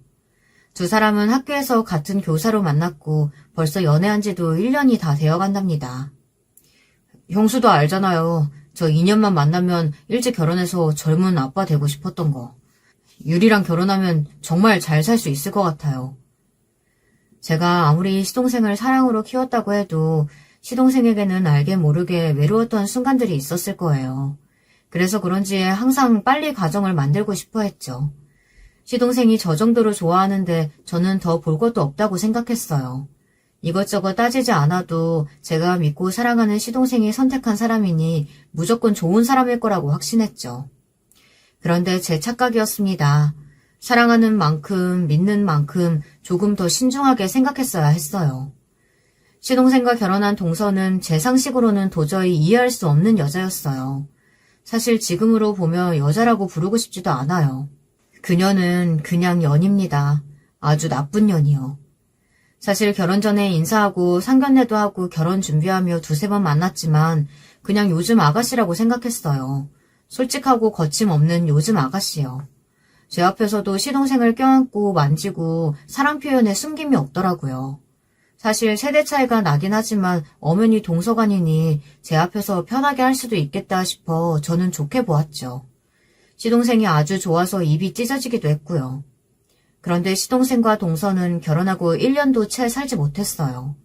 두 사람은 학교에서 같은 교사로 만났고 벌써 연애한 지도 1년이 다 되어간답니다. 형수도 알잖아요. 저 2년만 만나면 일찍 결혼해서 젊은 아빠 되고 싶었던 거. 유리랑 결혼하면 정말 잘 살 수 있을 것 같아요. 제가 아무리 시동생을 사랑으로 키웠다고 해도 시동생에게는 알게 모르게 외로웠던 순간들이 있었을 거예요. 그래서 그런지 항상 빨리 가정을 만들고 싶어 했죠. 시동생이 저 정도로 좋아하는데 저는 더 볼 것도 없다고 생각했어요. 이것저것 따지지 않아도 제가 믿고 사랑하는 시동생이 선택한 사람이니 무조건 좋은 사람일 거라고 확신했죠. 그런데 제 착각이었습니다. 사랑하는 만큼, 믿는 만큼 조금 더 신중하게 생각했어야 했어요. 시동생과 결혼한 동서는 제 상식으로는 도저히 이해할 수 없는 여자였어요. 사실 지금으로 보면 여자라고 부르고 싶지도 않아요. 그녀는 그냥 년입니다. 아주 나쁜 년이요. 사실 결혼 전에 인사하고 상견례도 하고 결혼 준비하며 두세 번 만났지만 그냥 요즘 아가씨라고 생각했어요. 솔직하고 거침없는 요즘 아가씨요. 제 앞에서도 시동생을 껴안고 만지고 사랑 표현에 숨김이 없더라고요. 사실 세대 차이가 나긴 하지만 엄연히 동서간이니 제 앞에서 편하게 할 수도 있겠다 싶어 저는 좋게 보았죠. 시동생이 아주 좋아서 입이 찢어지기도 했고요. 그런데 시동생과 동서는 결혼하고 1년도 채 살지 못했어요.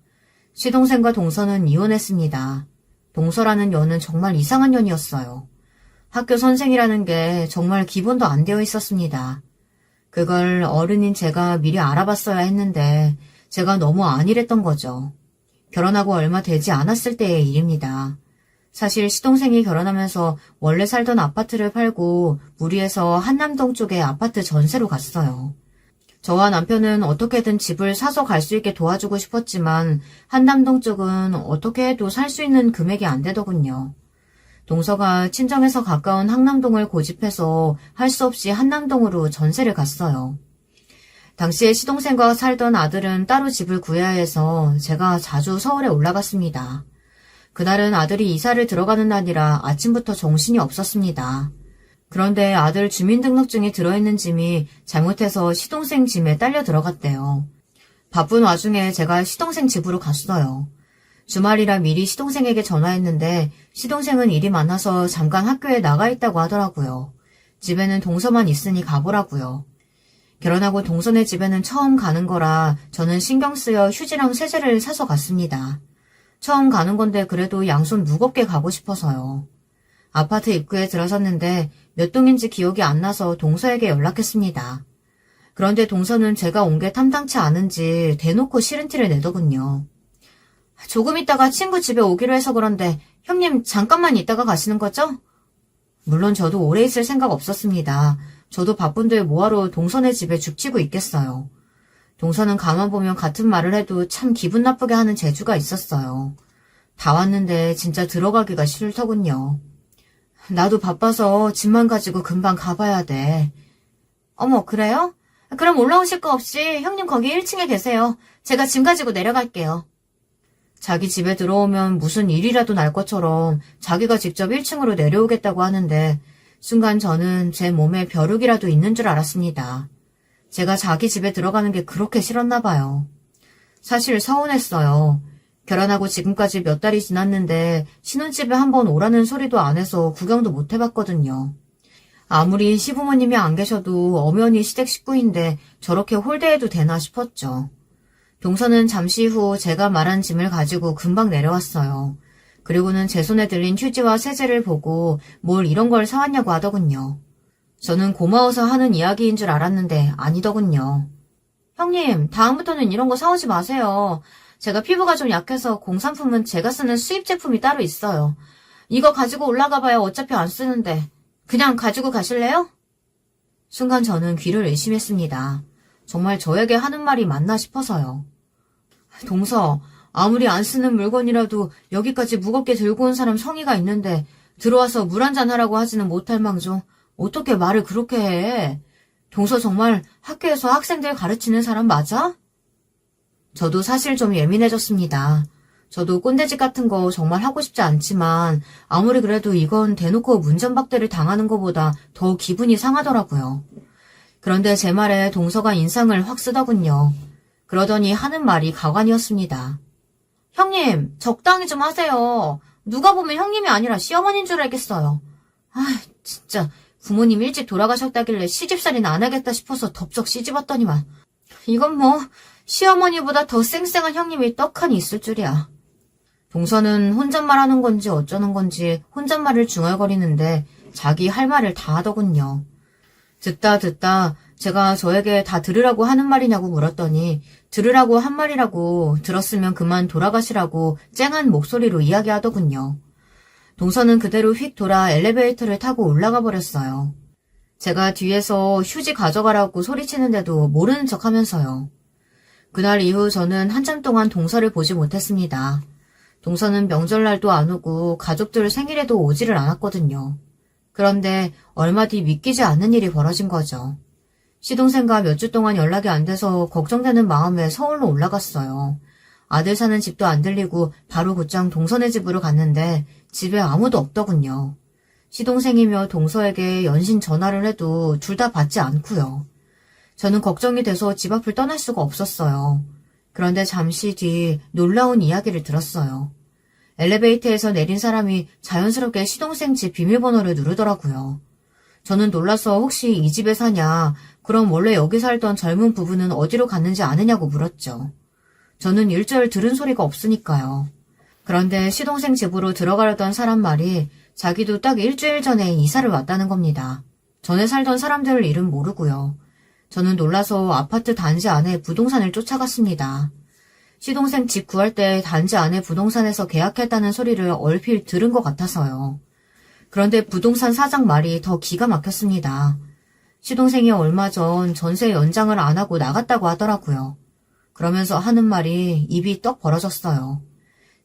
시동생과 동서는 이혼했습니다. 동서라는 년은 정말 이상한 년이었어요. 학교 선생이라는 게 정말 기본도 안 되어 있었습니다. 그걸 어른인 제가 미리 알아봤어야 했는데 제가 너무 안일했던 거죠. 결혼하고 얼마 되지 않았을 때의 일입니다. 사실 시동생이 결혼하면서 원래 살던 아파트를 팔고 무리해서 한남동 쪽에 아파트 전세로 갔어요. 저와 남편은 어떻게든 집을 사서 갈 수 있게 도와주고 싶었지만 한남동 쪽은 어떻게 해도 살 수 있는 금액이 안 되더군요. 동서가 친정에서 가까운 항남동을 고집해서 할 수 없이 한남동으로 전세를 갔어요. 당시에 시동생과 살던 아들은 따로 집을 구해야 해서 제가 자주 서울에 올라갔습니다. 그날은 아들이 이사를 들어가는 날이라 아침부터 정신이 없었습니다. 그런데 아들 주민등록증이 들어있는 짐이 잘못해서 시동생 짐에 딸려 들어갔대요. 바쁜 와중에 제가 시동생 집으로 갔어요. 주말이라 미리 시동생에게 전화했는데 시동생은 일이 많아서 잠깐 학교에 나가 있다고 하더라고요. 집에는 동서만 있으니 가보라고요. 결혼하고 동서네 집에는 처음 가는 거라 저는 신경 쓰여 휴지랑 세제를 사서 갔습니다. 처음 가는 건데 그래도 양손 무겁게 가고 싶어서요. 아파트 입구에 들어섰는데 몇 동인지 기억이 안 나서 동서에게 연락했습니다. 그런데 동서는 제가 온 게 탐탁치 않은지 대놓고 싫은 티를 내더군요. 조금 있다가 친구 집에 오기로 해서 그런데 형님 잠깐만 있다가 가시는 거죠? 물론 저도 오래 있을 생각 없었습니다. 저도 바쁜데 뭐하러 동서네 집에 죽치고 있겠어요. 동서는 가만 보면 같은 말을 해도 참 기분 나쁘게 하는 재주가 있었어요. 다 왔는데 진짜 들어가기가 싫더군요. 나도 바빠서 짐만 가지고 금방 가봐야 돼. 어머, 그래요? 그럼 올라오실 거 없이 형님 거기 1층에 계세요. 제가 짐 가지고 내려갈게요. 자기 집에 들어오면 무슨 일이라도 날 것처럼 자기가 직접 1층으로 내려오겠다고 하는데 순간 저는 제 몸에 벼룩이라도 있는 줄 알았습니다. 제가 자기 집에 들어가는 게 그렇게 싫었나 봐요. 사실 서운했어요. 결혼하고 지금까지 몇 달이 지났는데 신혼집에 한번 오라는 소리도 안 해서 구경도 못 해봤거든요. 아무리 시부모님이 안 계셔도 엄연히 시댁 식구인데 저렇게 홀대해도 되나 싶었죠. 동서는 잠시 후 제가 말한 짐을 가지고 금방 내려왔어요. 그리고는 제 손에 들린 휴지와 세제를 보고 뭘 이런 걸 사왔냐고 하더군요. 저는 고마워서 하는 이야기인 줄 알았는데 아니더군요. 형님, 다음부터는 이런 거 사오지 마세요. 제가 피부가 좀 약해서 공산품은 제가 쓰는 수입 제품이 따로 있어요. 이거 가지고 올라가 봐야 어차피 안 쓰는데 그냥 가지고 가실래요? 순간 저는 귀를 의심했습니다. 정말 저에게 하는 말이 맞나 싶어서요. 동서, 아무리 안 쓰는 물건이라도 여기까지 무겁게 들고 온 사람 성의가 있는데 들어와서 물 한잔 하라고 하지는 못할 망정 어떻게 말을 그렇게 해? 동서 정말 학교에서 학생들 가르치는 사람 맞아? 저도 사실 좀 예민해졌습니다. 저도 꼰대짓 같은 거 정말 하고 싶지 않지만 아무리 그래도 이건 대놓고 문전박대를 당하는 것보다 더 기분이 상하더라고요. 그런데 제 말에 동서가 인상을 확 쓰더군요. 그러더니 하는 말이 가관이었습니다. 형님, 적당히 좀 하세요. 누가 보면 형님이 아니라 시어머니인 줄 알겠어요. 진짜 부모님 일찍 돌아가셨다길래 시집살이는 안 하겠다 싶어서 덥석 시집왔더니만. 이건 뭐 시어머니보다 더 쌩쌩한 형님이 떡하니 있을 줄이야. 동서는 혼잣말하는 건지 어쩌는 건지 혼잣말을 중얼거리는데 자기 할 말을 다 하더군요. 듣다 제가 저에게 다 들으라고 하는 말이냐고 물었더니 들으라고 한 말이라고 들었으면 그만 돌아가시라고 쨍한 목소리로 이야기하더군요. 동서는 그대로 휙 돌아 엘리베이터를 타고 올라가 버렸어요. 제가 뒤에서 휴지 가져가라고 소리치는데도 모르는 척하면서요. 그날 이후 저는 한참 동안 동서를 보지 못했습니다. 동서는 명절날도 안 오고 가족들 생일에도 오지를 않았거든요. 그런데 얼마 뒤 믿기지 않는 일이 벌어진 거죠. 시동생과 몇 주 동안 연락이 안 돼서 걱정되는 마음에 서울로 올라갔어요. 아들 사는 집도 안 들리고 바로 곧장 동서네 집으로 갔는데 집에 아무도 없더군요. 시동생이며 동서에게 연신 전화를 해도 둘 다 받지 않고요. 저는 걱정이 돼서 집 앞을 떠날 수가 없었어요. 그런데 잠시 뒤 놀라운 이야기를 들었어요. 엘리베이터에서 내린 사람이 자연스럽게 시동생 집 비밀번호를 누르더라고요. 저는 놀라서 혹시 이 집에 사냐, 그럼 원래 여기 살던 젊은 부부는 어디로 갔는지 아느냐고 물었죠. 저는 일절 들은 소리가 없으니까요. 그런데 시동생 집으로 들어가려던 사람 말이 자기도 딱 일주일 전에 이사를 왔다는 겁니다. 전에 살던 사람들 이름 모르고요. 저는 놀라서 아파트 단지 안에 부동산을 쫓아갔습니다. 시동생 집 구할 때 단지 안에 부동산에서 계약했다는 소리를 얼핏 들은 것 같아서요. 그런데 부동산 사장 말이 더 기가 막혔습니다. 시동생이 얼마 전 전세 연장을 안 하고 나갔다고 하더라고요. 그러면서 하는 말이 입이 떡 벌어졌어요.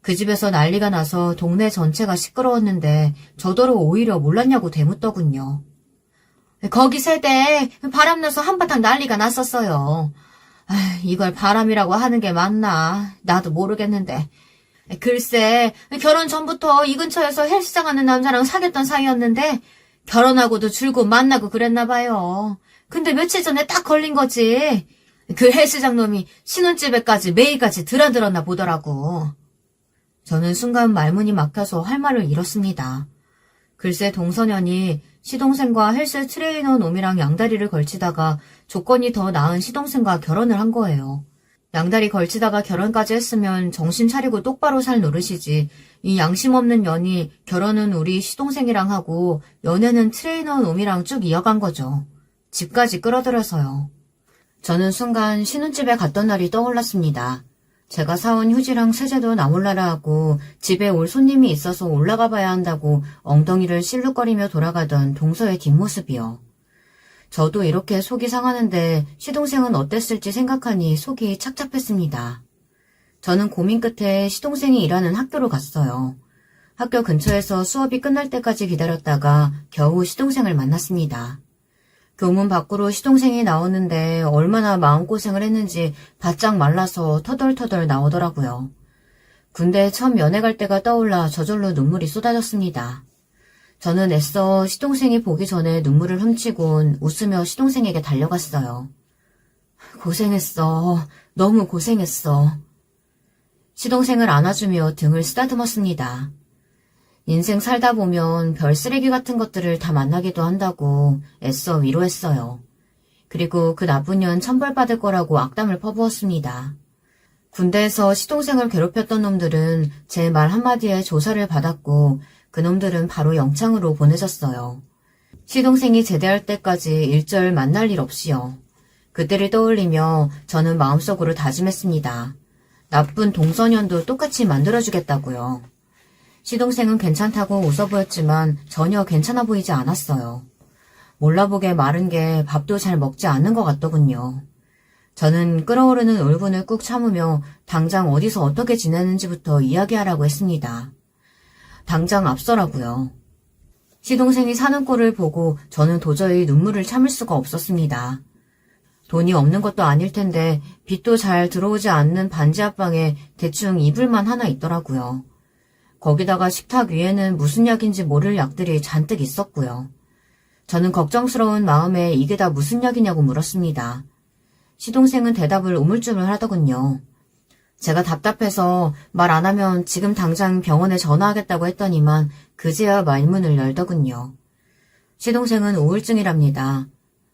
그 집에서 난리가 나서 동네 전체가 시끄러웠는데 저더러 오히려 몰랐냐고 대묻더군요. 거기 세대 바람나서 한바탕 난리가 났었어요. 이걸 바람이라고 하는 게 맞나? 나도 모르겠는데. 글쎄, 결혼 전부터 이 근처에서 헬스장 하는 남자랑 사귀었던 사이였는데 결혼하고도 줄곧 만나고 그랬나 봐요. 근데 며칠 전에 딱 걸린 거지. 그 헬스장 놈이 신혼집에까지 매일같이 드나들었나 보더라고. 저는 순간 말문이 막혀서 할 말을 잃었습니다. 글쎄 동서년이 시동생과 헬스 트레이너 놈이랑 양다리를 걸치다가 조건이 더 나은 시동생과 결혼을 한 거예요. 양다리 걸치다가 결혼까지 했으면 정신 차리고 똑바로 살 노릇이지. 이 양심 없는 년이 결혼은 우리 시동생이랑 하고 연애는 트레이너 놈이랑 쭉 이어간 거죠. 집까지 끌어들여서요. 저는 순간 신혼집에 갔던 날이 떠올랐습니다. 제가 사온 휴지랑 세제도 나 몰라라 하고 집에 올 손님이 있어서 올라가 봐야 한다고 엉덩이를 실룩거리며 돌아가던 동서의 뒷모습이요. 저도 이렇게 속이 상하는데 시동생은 어땠을지 생각하니 속이 착잡했습니다. 저는 고민 끝에 시동생이 일하는 학교로 갔어요. 학교 근처에서 수업이 끝날 때까지 기다렸다가 겨우 시동생을 만났습니다. 교문 밖으로 시동생이 나오는데 얼마나 마음고생을 했는지 바짝 말라서 터덜터덜 나오더라고요. 군대에 처음 연애 갈 때가 떠올라 저절로 눈물이 쏟아졌습니다. 저는 애써 시동생이 보기 전에 눈물을 훔치곤 웃으며 시동생에게 달려갔어요. 고생했어. 너무 고생했어. 시동생을 안아주며 등을 쓰다듬었습니다. 인생 살다 보면 별 쓰레기 같은 것들을 다 만나기도 한다고 애써 위로했어요. 그리고 그 나쁜 년 천벌받을 거라고 악담을 퍼부었습니다. 군대에서 시동생을 괴롭혔던 놈들은 제 말 한마디에 조사를 받았고 그놈들은 바로 영창으로 보내졌어요. 시동생이 제대할 때까지 일절 만날 일 없이요. 그때를 떠올리며 저는 마음속으로 다짐했습니다. 나쁜 동서년도 똑같이 만들어주겠다고요. 시동생은 괜찮다고 웃어 보였지만 전혀 괜찮아 보이지 않았어요. 몰라보게 마른 게 밥도 잘 먹지 않는 것 같더군요. 저는 끓어오르는 울분을 꾹 참으며 당장 어디서 어떻게 지내는지부터 이야기하라고 했습니다. 당장 앞서라고요. 시동생이 사는 꼴을 보고 저는 도저히 눈물을 참을 수가 없었습니다. 돈이 없는 것도 아닐 텐데 빛도 잘 들어오지 않는 반지 앞방에 대충 이불만 하나 있더라고요. 거기다가 식탁 위에는 무슨 약인지 모를 약들이 잔뜩 있었고요. 저는 걱정스러운 마음에 이게 다 무슨 약이냐고 물었습니다. 시동생은 대답을 우물쭈물 하더군요. 제가 답답해서 말 안 하면 지금 당장 병원에 전화하겠다고 했더니만 그제야 말문을 열더군요. 시동생은 우울증이랍니다.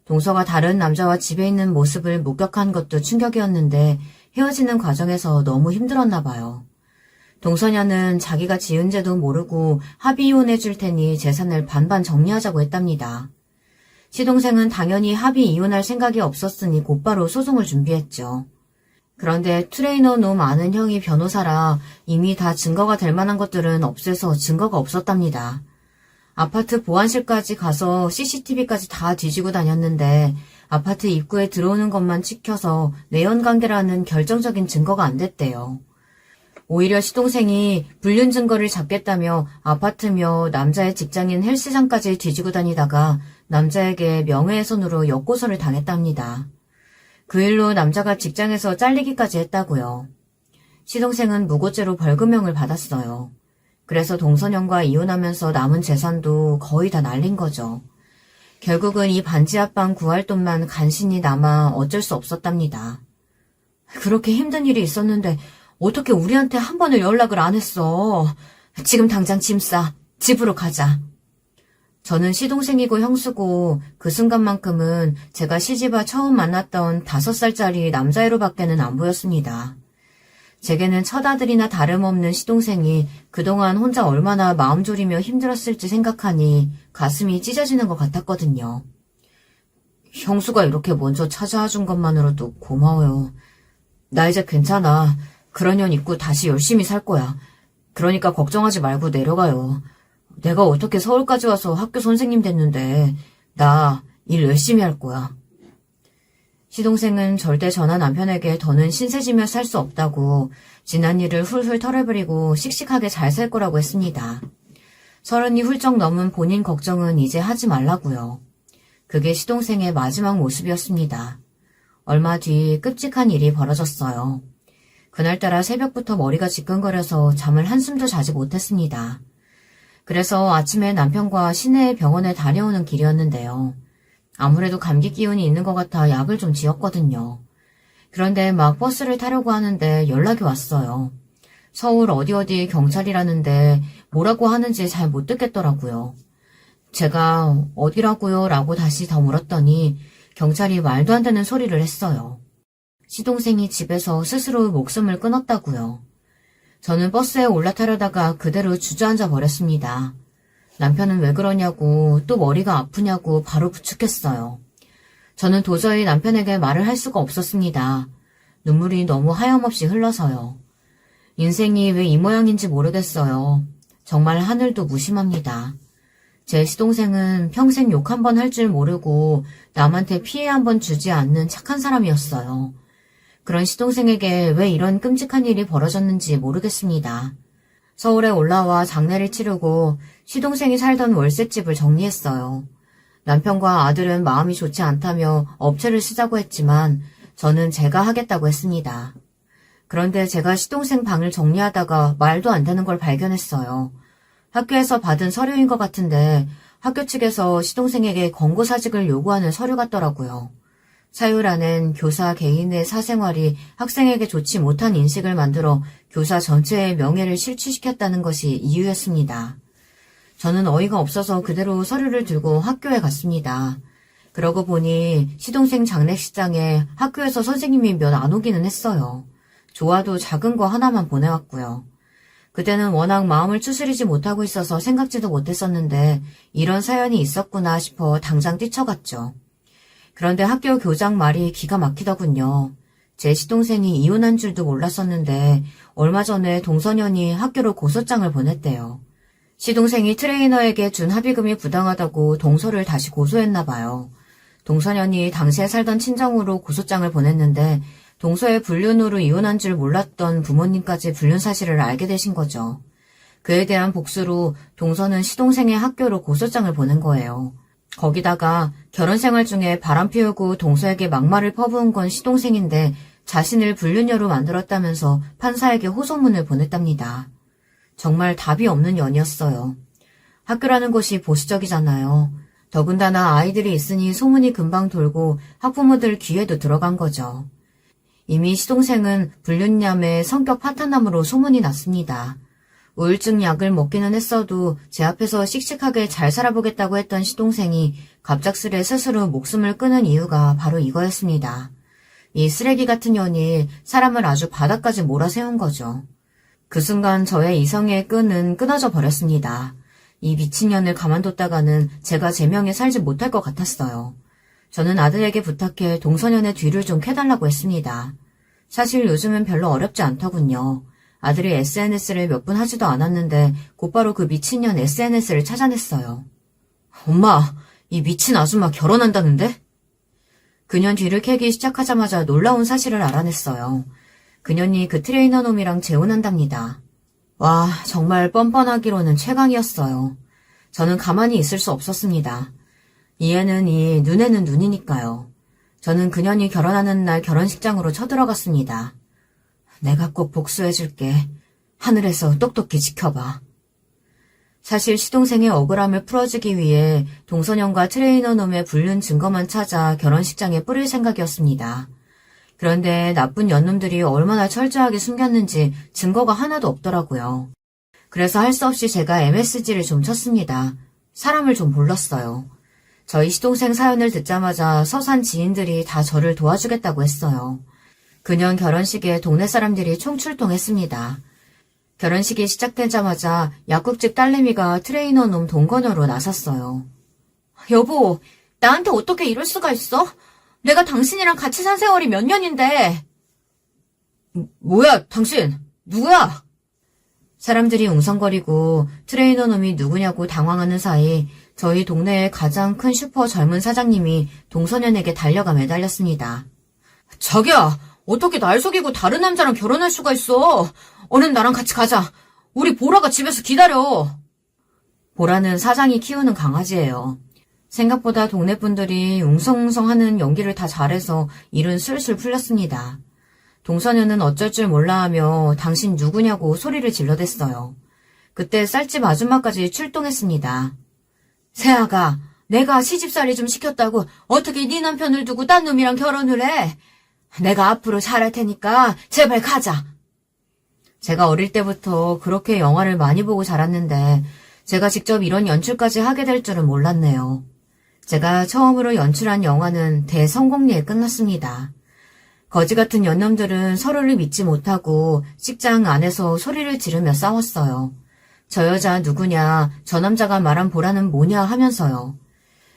동서가 다른 남자와 집에 있는 모습을 목격한 것도 충격이었는데 헤어지는 과정에서 너무 힘들었나 봐요. 동서녀는 자기가 지은 죄도 모르고 합의 이혼해 줄 테니 재산을 반반 정리하자고 했답니다. 시동생은 당연히 합의 이혼할 생각이 없었으니 곧바로 소송을 준비했죠. 그런데 트레이너 놈 아는 형이 변호사라 이미 다 증거가 될 만한 것들은 없애서 증거가 없었답니다. 아파트 보안실까지 가서 CCTV까지 다 뒤지고 다녔는데 아파트 입구에 들어오는 것만 찍혀서 내연관계라는 결정적인 증거가 안 됐대요. 오히려 시동생이 불륜 증거를 잡겠다며 아파트며 남자의 직장인 헬스장까지 뒤지고 다니다가 남자에게 명예훼손으로 역고소를 당했답니다. 그 일로 남자가 직장에서 잘리기까지 했다고요. 시동생은 무고죄로 벌금형을 받았어요. 그래서 동서녀과 이혼하면서 남은 재산도 거의 다 날린 거죠. 결국은 이 반지 합방 구할 돈만 간신히 남아 어쩔 수 없었답니다. 그렇게 힘든 일이 있었는데 어떻게 우리한테 한 번을 연락을 안 했어. 지금 당장 짐 싸. 집으로 가자. 저는 시동생이고 형수고 그 순간만큼은 제가 시집와 처음 만났던 5살짜리 남자애로밖에는 안 보였습니다. 제게는 첫아들이나 다름없는 시동생이 그동안 혼자 얼마나 마음 졸이며 힘들었을지 생각하니 가슴이 찢어지는 것 같았거든요. 형수가 이렇게 먼저 찾아와 준 것만으로도 고마워요. 나 이제 괜찮아. 그런 년 있고 다시 열심히 살 거야. 그러니까 걱정하지 말고 내려가요. 내가 어떻게 서울까지 와서 학교 선생님 됐는데 나 일 열심히 할 거야. 시동생은 절대 전화 남편에게 더는 신세지며 살 수 없다고 지난 일을 훌훌 털어버리고 씩씩하게 잘 살 거라고 했습니다. 30이 훌쩍 넘은 본인 걱정은 이제 하지 말라고요. 그게 시동생의 마지막 모습이었습니다. 얼마 뒤 끔찍한 일이 벌어졌어요. 그날따라 새벽부터 머리가 지끈거려서 잠을 한숨도 자지 못했습니다. 그래서 아침에 남편과 시내 병원에 다녀오는 길이었는데요. 아무래도 감기 기운이 있는 것 같아 약을 좀 지었거든요. 그런데 막 버스를 타려고 하는데 연락이 왔어요. 서울 어디 경찰이라는데 뭐라고 하는지 잘 못 듣겠더라고요. 제가 어디라고요? 라고 다시 더 물었더니 경찰이 말도 안 되는 소리를 했어요. 시동생이 집에서 스스로 목숨을 끊었다고요. 저는 버스에 올라타려다가 그대로 주저앉아 버렸습니다. 남편은 왜 그러냐고 또 머리가 아프냐고 바로 부축했어요. 저는 도저히 남편에게 말을 할 수가 없었습니다. 눈물이 너무 하염없이 흘러서요. 인생이 왜 이 모양인지 모르겠어요. 정말 하늘도 무심합니다. 제 시동생은 평생 욕 한 번 할 줄 모르고 남한테 피해 한 번 주지 않는 착한 사람이었어요. 그런 시동생에게 왜 이런 끔찍한 일이 벌어졌는지 모르겠습니다. 서울에 올라와 장례를 치르고 시동생이 살던 월세집을 정리했어요. 남편과 아들은 마음이 좋지 않다며 업체를 쓰자고 했지만 저는 제가 하겠다고 했습니다. 그런데 제가 시동생 방을 정리하다가 말도 안 되는 걸 발견했어요. 학교에서 받은 서류인 것 같은데 학교 측에서 시동생에게 권고사직을 요구하는 서류 같더라고요. 사유란엔 교사 개인의 사생활이 학생에게 좋지 못한 인식을 만들어 교사 전체의 명예를 실추시켰다는 것이 이유였습니다. 저는 어이가 없어서 그대로 서류를 들고 학교에 갔습니다. 그러고 보니 시동생 장례식장에 학교에서 선생님이 몇 안 오기는 했어요. 좋아도 작은 거 하나만 보내왔고요. 그때는 워낙 마음을 추스리지 못하고 있어서 생각지도 못했었는데 이런 사연이 있었구나 싶어 당장 뛰쳐갔죠. 그런데 학교 교장 말이 기가 막히더군요. 제 시동생이 이혼한 줄도 몰랐었는데 얼마 전에 동서년이 학교로 고소장을 보냈대요. 시동생이 트레이너에게 준 합의금이 부당하다고 동서를 다시 고소했나 봐요. 동서년이 당시에 살던 친정으로 고소장을 보냈는데 동서의 불륜으로 이혼한 줄 몰랐던 부모님까지 불륜 사실을 알게 되신 거죠. 그에 대한 복수로 동서는 시동생의 학교로 고소장을 보낸 거예요. 거기다가 결혼 생활 중에 바람 피우고 동서에게 막말을 퍼부은 건 시동생인데 자신을 불륜녀로 만들었다면서 판사에게 호소문을 보냈답니다. 정말 답이 없는 연이었어요. 학교라는 곳이 보수적이잖아요. 더군다나 아이들이 있으니 소문이 금방 돌고 학부모들 귀에도 들어간 거죠. 이미 시동생은 불륜녀의 성격 파탄남으로 소문이 났습니다. 우울증 약을 먹기는 했어도 제 앞에서 씩씩하게 잘 살아보겠다고 했던 시동생이 갑작스레 스스로 목숨을 끊은 이유가 바로 이거였습니다. 이 쓰레기 같은 년이 사람을 아주 바닥까지 몰아세운 거죠. 그 순간 저의 이성의 끈은 끊어져 버렸습니다. 이 미친년을 가만뒀다가는 제가 제명에 살지 못할 것 같았어요. 저는 아들에게 부탁해 동서년의 뒤를 좀 캐달라고 했습니다. 사실 요즘은 별로 어렵지 않더군요. 아들이 SNS를 몇 분 하지도 않았는데 곧바로 그 미친년 SNS를 찾아냈어요. 엄마, 이 미친 아줌마 결혼한다는데? 그년 뒤를 캐기 시작하자마자 놀라운 사실을 알아냈어요. 그년이 그 트레이너 놈이랑 재혼한답니다. 와, 정말 뻔뻔하기로는 최강이었어요. 저는 가만히 있을 수 없었습니다. 이에는 이, 눈에는 눈이니까요. 저는 그년이 결혼하는 날 결혼식장으로 쳐들어갔습니다. 내가 꼭 복수해줄게. 하늘에서 똑똑히 지켜봐. 사실 시동생의 억울함을 풀어주기 위해 동서년과 트레이너 놈의 불륜 증거만 찾아 결혼식장에 뿌릴 생각이었습니다. 그런데 나쁜 연놈들이 얼마나 철저하게 숨겼는지 증거가 하나도 없더라고요. 그래서 할 수 없이 제가 MSG를 좀 쳤습니다. 사람을 좀 불렀어요. 저희 시동생 사연을 듣자마자 서산 지인들이 다 저를 도와주겠다고 했어요. 그년 결혼식에 동네 사람들이 총출동했습니다. 결혼식이 시작되자마자 약국집 딸내미가 트레이너 놈 동거녀로 나섰어요. 여보, 나한테 어떻게 이럴 수가 있어? 내가 당신이랑 같이 산 세월이 몇 년인데. 뭐야, 당신? 누구야? 사람들이 웅성거리고 트레이너 놈이 누구냐고 당황하는 사이 저희 동네의 가장 큰 슈퍼 젊은 사장님이 동서년에게 달려가 매달렸습니다. 자기야, 어떻게 날 속이고 다른 남자랑 결혼할 수가 있어? 얼른 나랑 같이 가자. 우리 보라가 집에서 기다려. 보라는 사장이 키우는 강아지예요. 생각보다 동네 분들이 웅성웅성하는 연기를 다 잘해서 일은 술술 풀렸습니다. 동서년은 어쩔 줄 몰라하며 당신 누구냐고 소리를 질러댔어요. 그때 쌀집 아줌마까지 출동했습니다. 새아가, 내가 시집살이 좀 시켰다고 어떻게 네 남편을 두고 딴 놈이랑 결혼을 해? 내가 앞으로 잘할 테니까 제발 가자. 제가 어릴 때부터 그렇게 영화를 많이 보고 자랐는데 제가 직접 이런 연출까지 하게 될 줄은 몰랐네요. 제가 처음으로 연출한 영화는 대성공리에 끝났습니다. 거지 같은 연놈들은 서로를 믿지 못하고 식장 안에서 소리를 지르며 싸웠어요. 저 여자 누구냐, 저 남자가 말한 보라는 뭐냐 하면서요.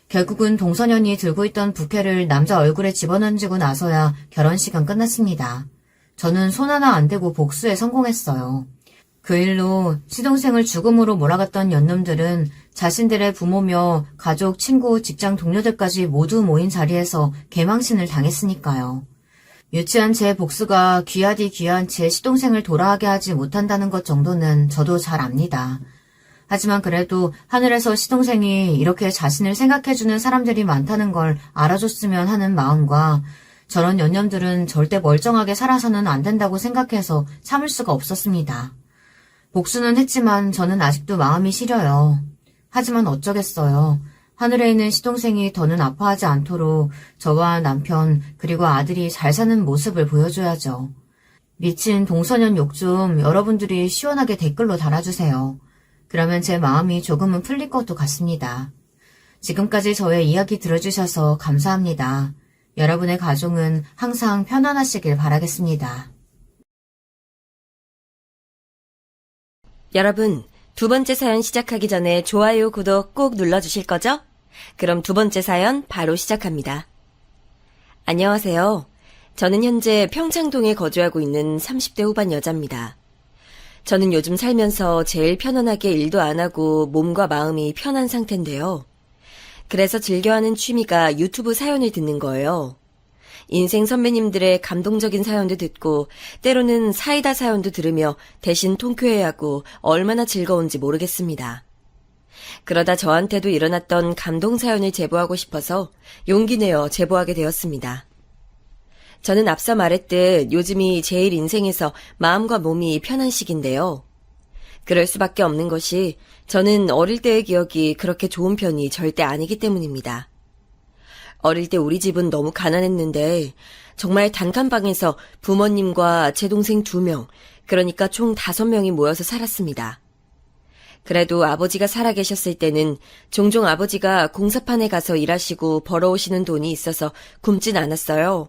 결국은 동서년이 들고 있던 부케를 남자 얼굴에 집어던지고 나서야 결혼식은 끝났습니다. 저는 손 하나 안 대고 복수에 성공했어요. 그 일로 시동생을 죽음으로 몰아갔던 연놈들은 자신들의 부모며 가족, 친구, 직장 동료들까지 모두 모인 자리에서 개망신을 당했으니까요. 유치한 제 복수가 귀하디 귀한 제 시동생을 돌아가게 하지 못한다는 것 정도는 저도 잘 압니다. 하지만 그래도 하늘에서 시동생이 이렇게 자신을 생각해주는 사람들이 많다는 걸 알아줬으면 하는 마음과 저런 연념들은 절대 멀쩡하게 살아서는 안 된다고 생각해서 참을 수가 없었습니다. 복수는 했지만 저는 아직도 마음이 시려요. 하지만 어쩌겠어요. 하늘에 있는 시동생이 더는 아파하지 않도록 저와 남편 그리고 아들이 잘 사는 모습을 보여줘야죠. 미친 동서년 욕 좀 여러분들이 시원하게 댓글로 달아주세요. 그러면 제 마음이 조금은 풀릴 것도 같습니다. 지금까지 저의 이야기 들어주셔서 감사합니다. 여러분의 가정은 항상 편안하시길 바라겠습니다. 여러분, 두 번째 사연 시작하기 전에 좋아요, 구독 꼭 눌러주실 거죠? 그럼 두 번째 사연 바로 시작합니다. 안녕하세요. 저는 현재 평창동에 거주하고 있는 30대 후반 여자입니다. 저는 요즘 살면서 제일 편안하게 일도 안 하고 몸과 마음이 편한 상태인데요. 그래서 즐겨하는 취미가 유튜브 사연을 듣는 거예요. 인생 선배님들의 감동적인 사연도 듣고 때로는 사이다 사연도 들으며 대신 통쾌해야 하고 얼마나 즐거운지 모르겠습니다. 그러다 저한테도 일어났던 감동 사연을 제보하고 싶어서 용기 내어 제보하게 되었습니다. 저는 앞서 말했듯 요즘이 제일 인생에서 마음과 몸이 편한 시기인데요. 그럴 수밖에 없는 것이 저는 어릴 때의 기억이 그렇게 좋은 편이 절대 아니기 때문입니다. 어릴 때 우리 집은 너무 가난했는데 정말 단칸방에서 부모님과 제 동생 2명, 그러니까 총 5명이 모여서 살았습니다. 그래도 아버지가 살아계셨을 때는 종종 아버지가 공사판에 가서 일하시고 벌어오시는 돈이 있어서 굶진 않았어요.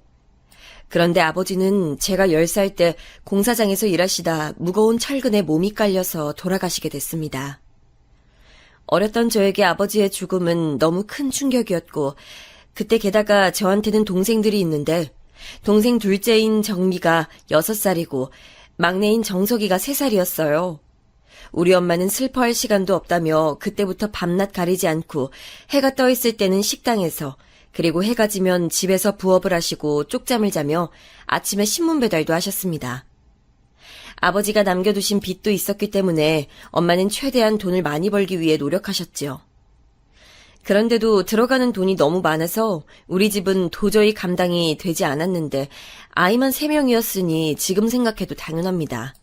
그런데 아버지는 제가 10살 때 공사장에서 일하시다 무거운 철근에 몸이 깔려서 돌아가시게 됐습니다. 어렸던 저에게 아버지의 죽음은 너무 큰 충격이었고, 그때 게다가 저한테는 동생들이 있는데 동생 둘째인 정미가 6살이고 막내인 정석이가 3살이었어요. 우리 엄마는 슬퍼할 시간도 없다며 그때부터 밤낮 가리지 않고 해가 떠 있을 때는 식당에서, 그리고 해가 지면 집에서 부업을 하시고 쪽잠을 자며 아침에 신문 배달도 하셨습니다. 아버지가 남겨두신 빚도 있었기 때문에 엄마는 최대한 돈을 많이 벌기 위해 노력하셨지요. 그런데도 들어가는 돈이 너무 많아서 우리 집은 도저히 감당이 되지 않았는데 아이만 3명이었으니 지금 생각해도 당연합니다.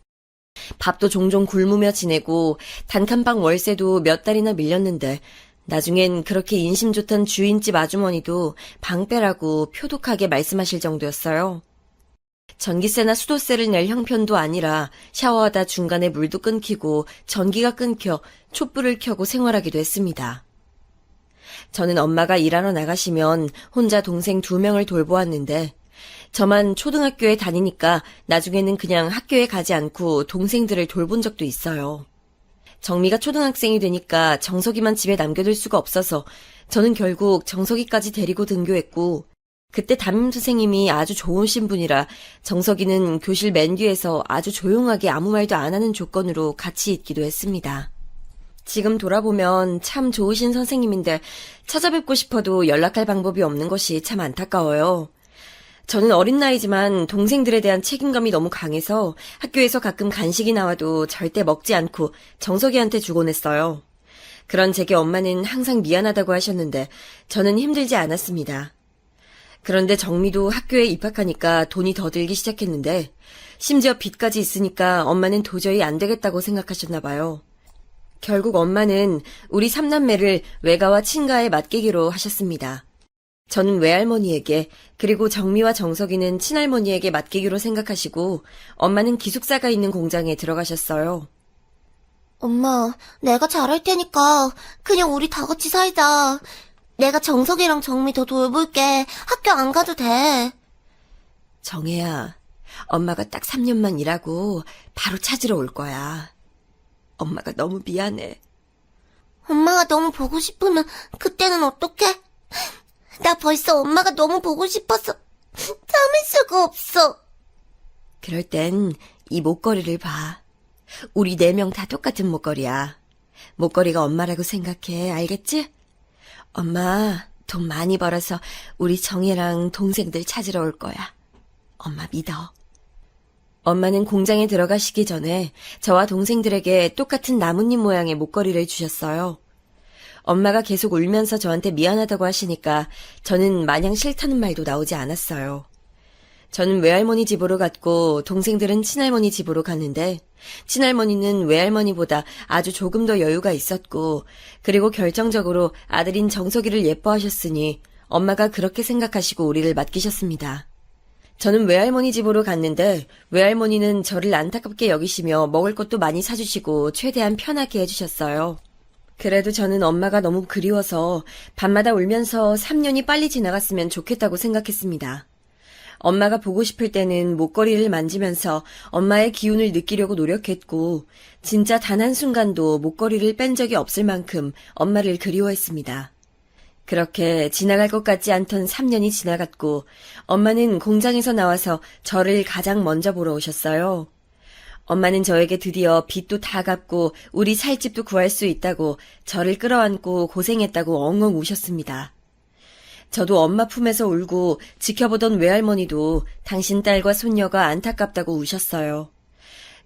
밥도 종종 굶으며 지내고 단칸방 월세도 몇 달이나 밀렸는데 나중엔 그렇게 인심 좋던 주인집 아주머니도 방 빼라고 표독하게 말씀하실 정도였어요. 전기세나 수도세를 낼 형편도 아니라 샤워하다 중간에 물도 끊기고 전기가 끊겨 촛불을 켜고 생활하기도 했습니다. 저는 엄마가 일하러 나가시면 혼자 동생 2명을 돌보았는데 저만 초등학교에 다니니까 나중에는 그냥 학교에 가지 않고 동생들을 돌본 적도 있어요. 정미가 초등학생이 되니까 정석이만 집에 남겨둘 수가 없어서 저는 결국 정석이까지 데리고 등교했고, 그때 담임 선생님이 아주 좋으신 분이라 정석이는 교실 맨 뒤에서 아주 조용하게 아무 말도 안 하는 조건으로 같이 있기도 했습니다. 지금 돌아보면 참 좋으신 선생님인데 찾아뵙고 싶어도 연락할 방법이 없는 것이 참 안타까워요. 저는 어린 나이지만 동생들에 대한 책임감이 너무 강해서 학교에서 가끔 간식이 나와도 절대 먹지 않고 정석이한테 주곤 했어요. 그런 제게 엄마는 항상 미안하다고 하셨는데 저는 힘들지 않았습니다. 그런데 정미도 학교에 입학하니까 돈이 더 들기 시작했는데 심지어 빚까지 있으니까 엄마는 도저히 안 되겠다고 생각하셨나 봐요. 결국 엄마는 우리 3남매를 외가와 친가에 맡기기로 하셨습니다. 저는 외할머니에게, 그리고 정미와 정석이는 친할머니에게 맡기기로 생각하시고 엄마는 기숙사가 있는 공장에 들어가셨어요. 엄마, 내가 잘할 테니까 그냥 우리 다 같이 살자. 내가 정석이랑 정미 더 돌볼게. 학교 안 가도 돼. 정혜야, 엄마가 딱 3년만 일하고 바로 찾으러 올 거야. 엄마가 너무 미안해. 엄마가 너무 보고 싶으면 그때는 어떡해? 나 벌써 엄마가 너무 보고 싶어서 참을 수가 없어. 그럴 땐 이 목걸이를 봐. 우리 4명 다 똑같은 목걸이야. 목걸이가 엄마라고 생각해, 알겠지? 엄마 돈 많이 벌어서 우리 정혜랑 동생들 찾으러 올 거야. 엄마 믿어. 엄마는 공장에 들어가시기 전에 저와 동생들에게 똑같은 나뭇잎 모양의 목걸이를 주셨어요. 엄마가 계속 울면서 저한테 미안하다고 하시니까 저는 마냥 싫다는 말도 나오지 않았어요. 저는 외할머니 집으로 갔고 동생들은 친할머니 집으로 갔는데 친할머니는 외할머니보다 아주 조금 더 여유가 있었고, 그리고 결정적으로 아들인 정석이를 예뻐하셨으니 엄마가 그렇게 생각하시고 우리를 맡기셨습니다. 저는 외할머니 집으로 갔는데 외할머니는 저를 안타깝게 여기시며 먹을 것도 많이 사주시고 최대한 편하게 해주셨어요. 그래도 저는 엄마가 너무 그리워서 밤마다 울면서 3년이 빨리 지나갔으면 좋겠다고 생각했습니다. 엄마가 보고 싶을 때는 목걸이를 만지면서 엄마의 기운을 느끼려고 노력했고, 진짜 단 한순간도 목걸이를 뺀 적이 없을 만큼 엄마를 그리워했습니다. 그렇게 지나갈 것 같지 않던 3년이 지나갔고 엄마는 공장에서 나와서 저를 가장 먼저 보러 오셨어요. 엄마는 저에게 드디어 빚도 다 갚고 우리 살 집도 구할 수 있다고 저를 끌어안고 고생했다고 엉엉 우셨습니다. 저도 엄마 품에서 울고 지켜보던 외할머니도 당신 딸과 손녀가 안타깝다고 우셨어요.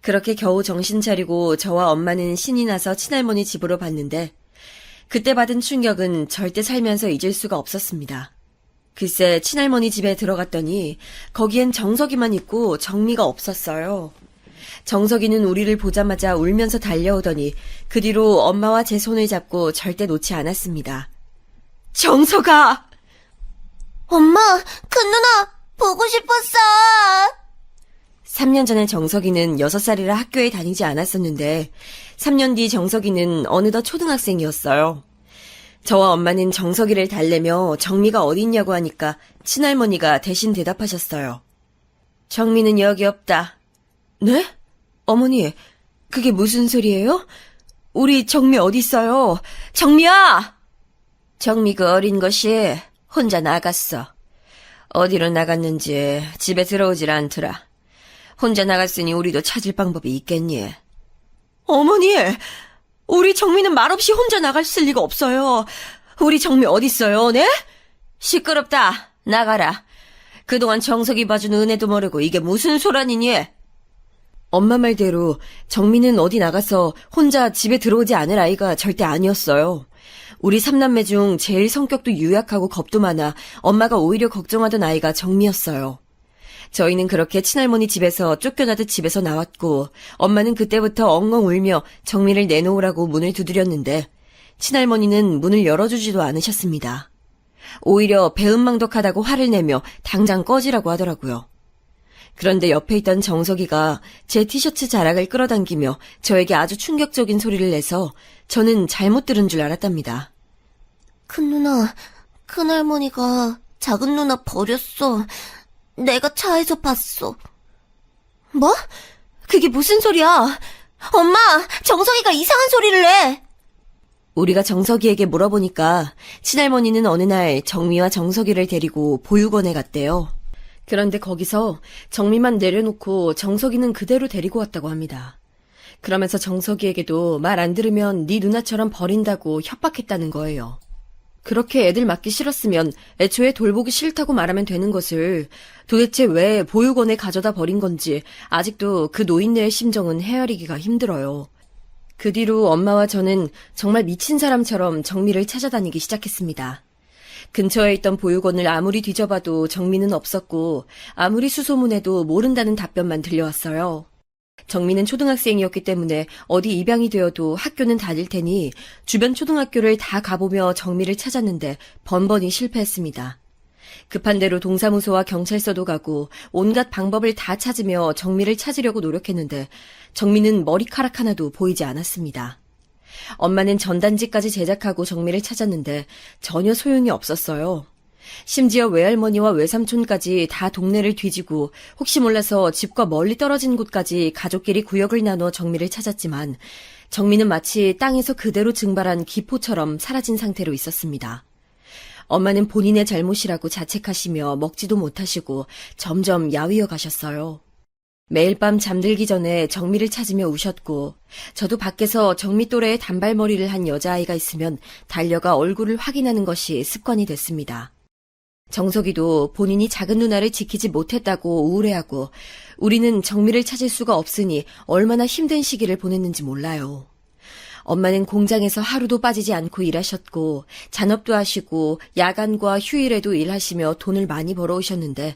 그렇게 겨우 정신 차리고 저와 엄마는 신이 나서 친할머니 집으로 갔는데 그때 받은 충격은 절대 살면서 잊을 수가 없었습니다. 글쎄 친할머니 집에 들어갔더니 거기엔 정석이만 있고 정미가 없었어요. 정석이는 우리를 보자마자 울면서 달려오더니 그 뒤로 엄마와 제 손을 잡고 절대 놓지 않았습니다. 정석아! 엄마, 큰 누나, 보고 싶었어. 3년 전에 정석이는 6살이라 학교에 다니지 않았었는데 3년 뒤 정석이는 어느덧 초등학생이었어요. 저와 엄마는 정석이를 달래며 정미가 어디 있냐고 하니까 친할머니가 대신 대답하셨어요. 정미는 여기 없다. 네? 어머니, 그게 무슨 소리예요? 우리 정미 어디 있어요? 정미야! 정미 그 어린 것이 혼자 나갔어. 어디로 나갔는지 집에 들어오질 않더라. 혼자 나갔으니 우리도 찾을 방법이 있겠니? 어머니, 우리 정미는 말없이 혼자 나갔을 리가 없어요. 우리 정미 어디 있어요, 네? 시끄럽다. 나가라. 그동안 정석이 봐준 은혜도 모르고 이게 무슨 소란이니? 엄마 말대로 정미는 어디 나가서 혼자 집에 들어오지 않을 아이가 절대 아니었어요. 우리 3남매 중 제일 성격도 유약하고 겁도 많아 엄마가 오히려 걱정하던 아이가 정미였어요. 저희는 그렇게 친할머니 집에서 쫓겨나듯 집에서 나왔고 엄마는 그때부터 엉엉 울며 정미를 내놓으라고 문을 두드렸는데 친할머니는 문을 열어주지도 않으셨습니다. 오히려 배은망덕하다고 화를 내며 당장 꺼지라고 하더라고요. 그런데 옆에 있던 정석이가 제 티셔츠 자락을 끌어당기며 저에게 아주 충격적인 소리를 내서 저는 잘못 들은 줄 알았답니다. 큰 누나, 큰할머니가 작은 누나 버렸어. 내가 차에서 봤어. 뭐? 그게 무슨 소리야? 엄마, 정석이가 이상한 소리를 해. 우리가 정석이에게 물어보니까 친할머니는 어느 날 정미와 정석이를 데리고 보육원에 갔대요. 그런데 거기서 정미만 내려놓고 정석이는 그대로 데리고 왔다고 합니다. 그러면서 정석이에게도 말 안 들으면 네 누나처럼 버린다고 협박했다는 거예요. 그렇게 애들 맡기 싫었으면 애초에 돌보기 싫다고 말하면 되는 것을 도대체 왜 보육원에 가져다 버린 건지 아직도 그 노인네의 심정은 헤아리기가 힘들어요. 그 뒤로 엄마와 저는 정말 미친 사람처럼 정미를 찾아다니기 시작했습니다. 근처에 있던 보육원을 아무리 뒤져봐도 정미는 없었고 아무리 수소문해도 모른다는 답변만 들려왔어요. 정미는 초등학생이었기 때문에 어디 입양이 되어도 학교는 다닐 테니 주변 초등학교를 다 가보며 정미를 찾았는데 번번이 실패했습니다. 급한 대로 동사무소와 경찰서도 가고 온갖 방법을 다 찾으며 정미를 찾으려고 노력했는데 정미는 머리카락 하나도 보이지 않았습니다. 엄마는 전단지까지 제작하고 정미를 찾았는데 전혀 소용이 없었어요. 심지어 외할머니와 외삼촌까지 다 동네를 뒤지고 혹시 몰라서 집과 멀리 떨어진 곳까지 가족끼리 구역을 나눠 정미를 찾았지만 정미는 마치 땅에서 그대로 증발한 기포처럼 사라진 상태로 있었습니다. 엄마는 본인의 잘못이라고 자책하시며 먹지도 못하시고 점점 야위어 가셨어요. 매일 밤 잠들기 전에 정미를 찾으며 우셨고 저도 밖에서 정미 또래의 단발머리를 한 여자아이가 있으면 달려가 얼굴을 확인하는 것이 습관이 됐습니다. 정석이도 본인이 작은 누나를 지키지 못했다고 우울해하고 우리는 정미를 찾을 수가 없으니 얼마나 힘든 시기를 보냈는지 몰라요. 엄마는 공장에서 하루도 빠지지 않고 일하셨고 잔업도 하시고 야간과 휴일에도 일하시며 돈을 많이 벌어오셨는데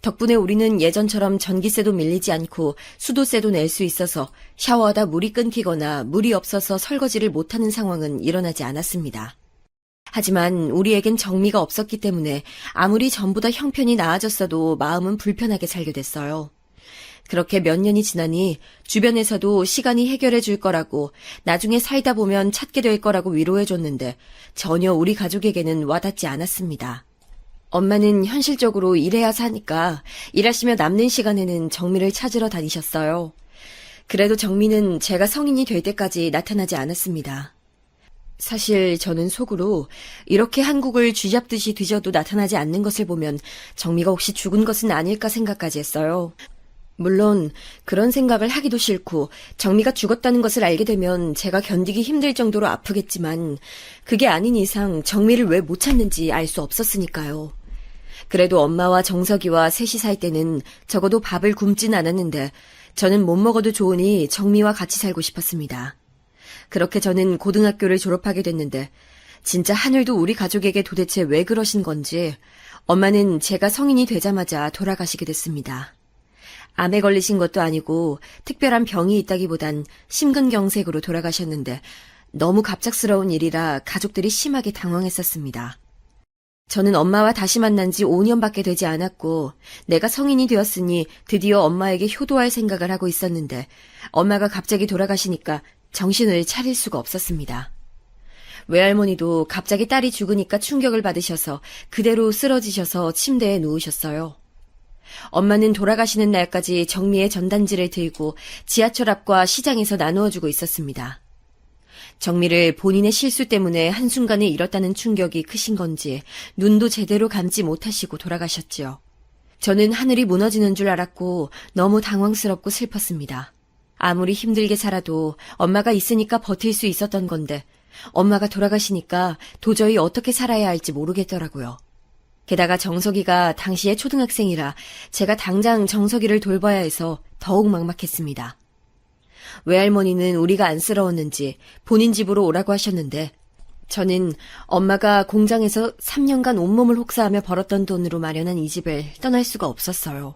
덕분에 우리는 예전처럼 전기세도 밀리지 않고 수도세도 낼 수 있어서 샤워하다 물이 끊기거나 물이 없어서 설거지를 못하는 상황은 일어나지 않았습니다. 하지만 우리에겐 정미가 없었기 때문에 아무리 전보다 형편이 나아졌어도 마음은 불편하게 살게 됐어요. 그렇게 몇 년이 지나니 주변에서도 시간이 해결해 줄 거라고 나중에 살다 보면 찾게 될 거라고 위로해 줬는데 전혀 우리 가족에게는 와닿지 않았습니다. 엄마는 현실적으로 일해야 사니까 일하시며 남는 시간에는 정미를 찾으러 다니셨어요. 그래도 정미는 제가 성인이 될 때까지 나타나지 않았습니다. 사실 저는 속으로 이렇게 한국을 쥐잡듯이 뒤져도 나타나지 않는 것을 보면 정미가 혹시 죽은 것은 아닐까 생각까지 했어요. 물론 그런 생각을 하기도 싫고 정미가 죽었다는 것을 알게 되면 제가 견디기 힘들 정도로 아프겠지만 그게 아닌 이상 정미를 왜 못 찾는지 알 수 없었으니까요. 그래도 엄마와 정석이와 셋이 살 때는 적어도 밥을 굶진 않았는데 저는 못 먹어도 좋으니 정미와 같이 살고 싶었습니다. 그렇게 저는 고등학교를 졸업하게 됐는데 진짜 하늘도 우리 가족에게 도대체 왜 그러신 건지 엄마는 제가 성인이 되자마자 돌아가시게 됐습니다. 암에 걸리신 것도 아니고 특별한 병이 있다기보단 심근경색으로 돌아가셨는데 너무 갑작스러운 일이라 가족들이 심하게 당황했었습니다. 저는 엄마와 다시 만난 지 5년밖에 되지 않았고 내가 성인이 되었으니 드디어 엄마에게 효도할 생각을 하고 있었는데 엄마가 갑자기 돌아가시니까 정신을 차릴 수가 없었습니다. 외할머니도 갑자기 딸이 죽으니까 충격을 받으셔서 그대로 쓰러지셔서 침대에 누우셨어요. 엄마는 돌아가시는 날까지 정미의 전단지를 들고 지하철 앞과 시장에서 나누어주고 있었습니다. 정미를 본인의 실수 때문에 한순간에 잃었다는 충격이 크신 건지 눈도 제대로 감지 못하시고 돌아가셨지요. 저는 하늘이 무너지는 줄 알았고 너무 당황스럽고 슬펐습니다. 아무리 힘들게 살아도 엄마가 있으니까 버틸 수 있었던 건데 엄마가 돌아가시니까 도저히 어떻게 살아야 할지 모르겠더라고요. 게다가 정석이가 당시에 초등학생이라 제가 당장 정석이를 돌봐야 해서 더욱 막막했습니다. 외할머니는 우리가 안쓰러웠는지 본인 집으로 오라고 하셨는데 저는 엄마가 공장에서 3년간 온몸을 혹사하며 벌었던 돈으로 마련한 이 집을 떠날 수가 없었어요.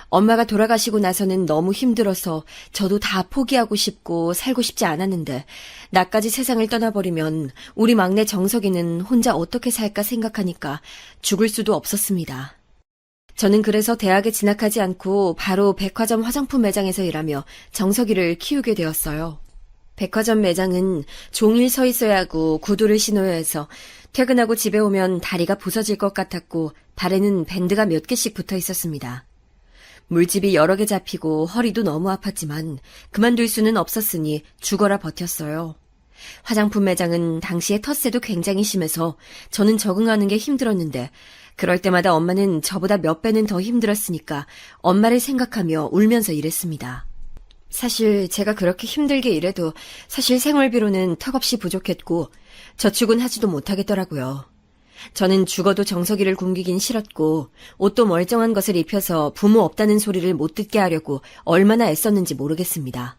엄마가 돌아가시고 나서는 너무 힘들어서 저도 다 포기하고 싶고 살고 싶지 않았는데 나까지 세상을 떠나버리면 우리 막내 정석이는 혼자 어떻게 살까 생각하니까 죽을 수도 없었습니다. 저는 그래서 대학에 진학하지 않고 바로 백화점 화장품 매장에서 일하며 정석이를 키우게 되었어요. 백화점 매장은 종일 서 있어야 하고 구두를 신어야 해서 퇴근하고 집에 오면 다리가 부서질 것 같았고 발에는 밴드가 몇 개씩 붙어 있었습니다. 물집이 여러 개 잡히고 허리도 너무 아팠지만 그만둘 수는 없었으니 죽어라 버텼어요. 화장품 매장은 당시에 텃세도 굉장히 심해서 저는 적응하는 게 힘들었는데 그럴 때마다 엄마는 저보다 몇 배는 더 힘들었으니까 엄마를 생각하며 울면서 일했습니다. 사실 제가 그렇게 힘들게 일해도 사실 생활비로는 턱없이 부족했고 저축은 하지도 못하겠더라고요. 저는 죽어도 정석이를 굶기긴 싫었고 옷도 멀쩡한 것을 입혀서 부모 없다는 소리를 못 듣게 하려고 얼마나 애썼는지 모르겠습니다.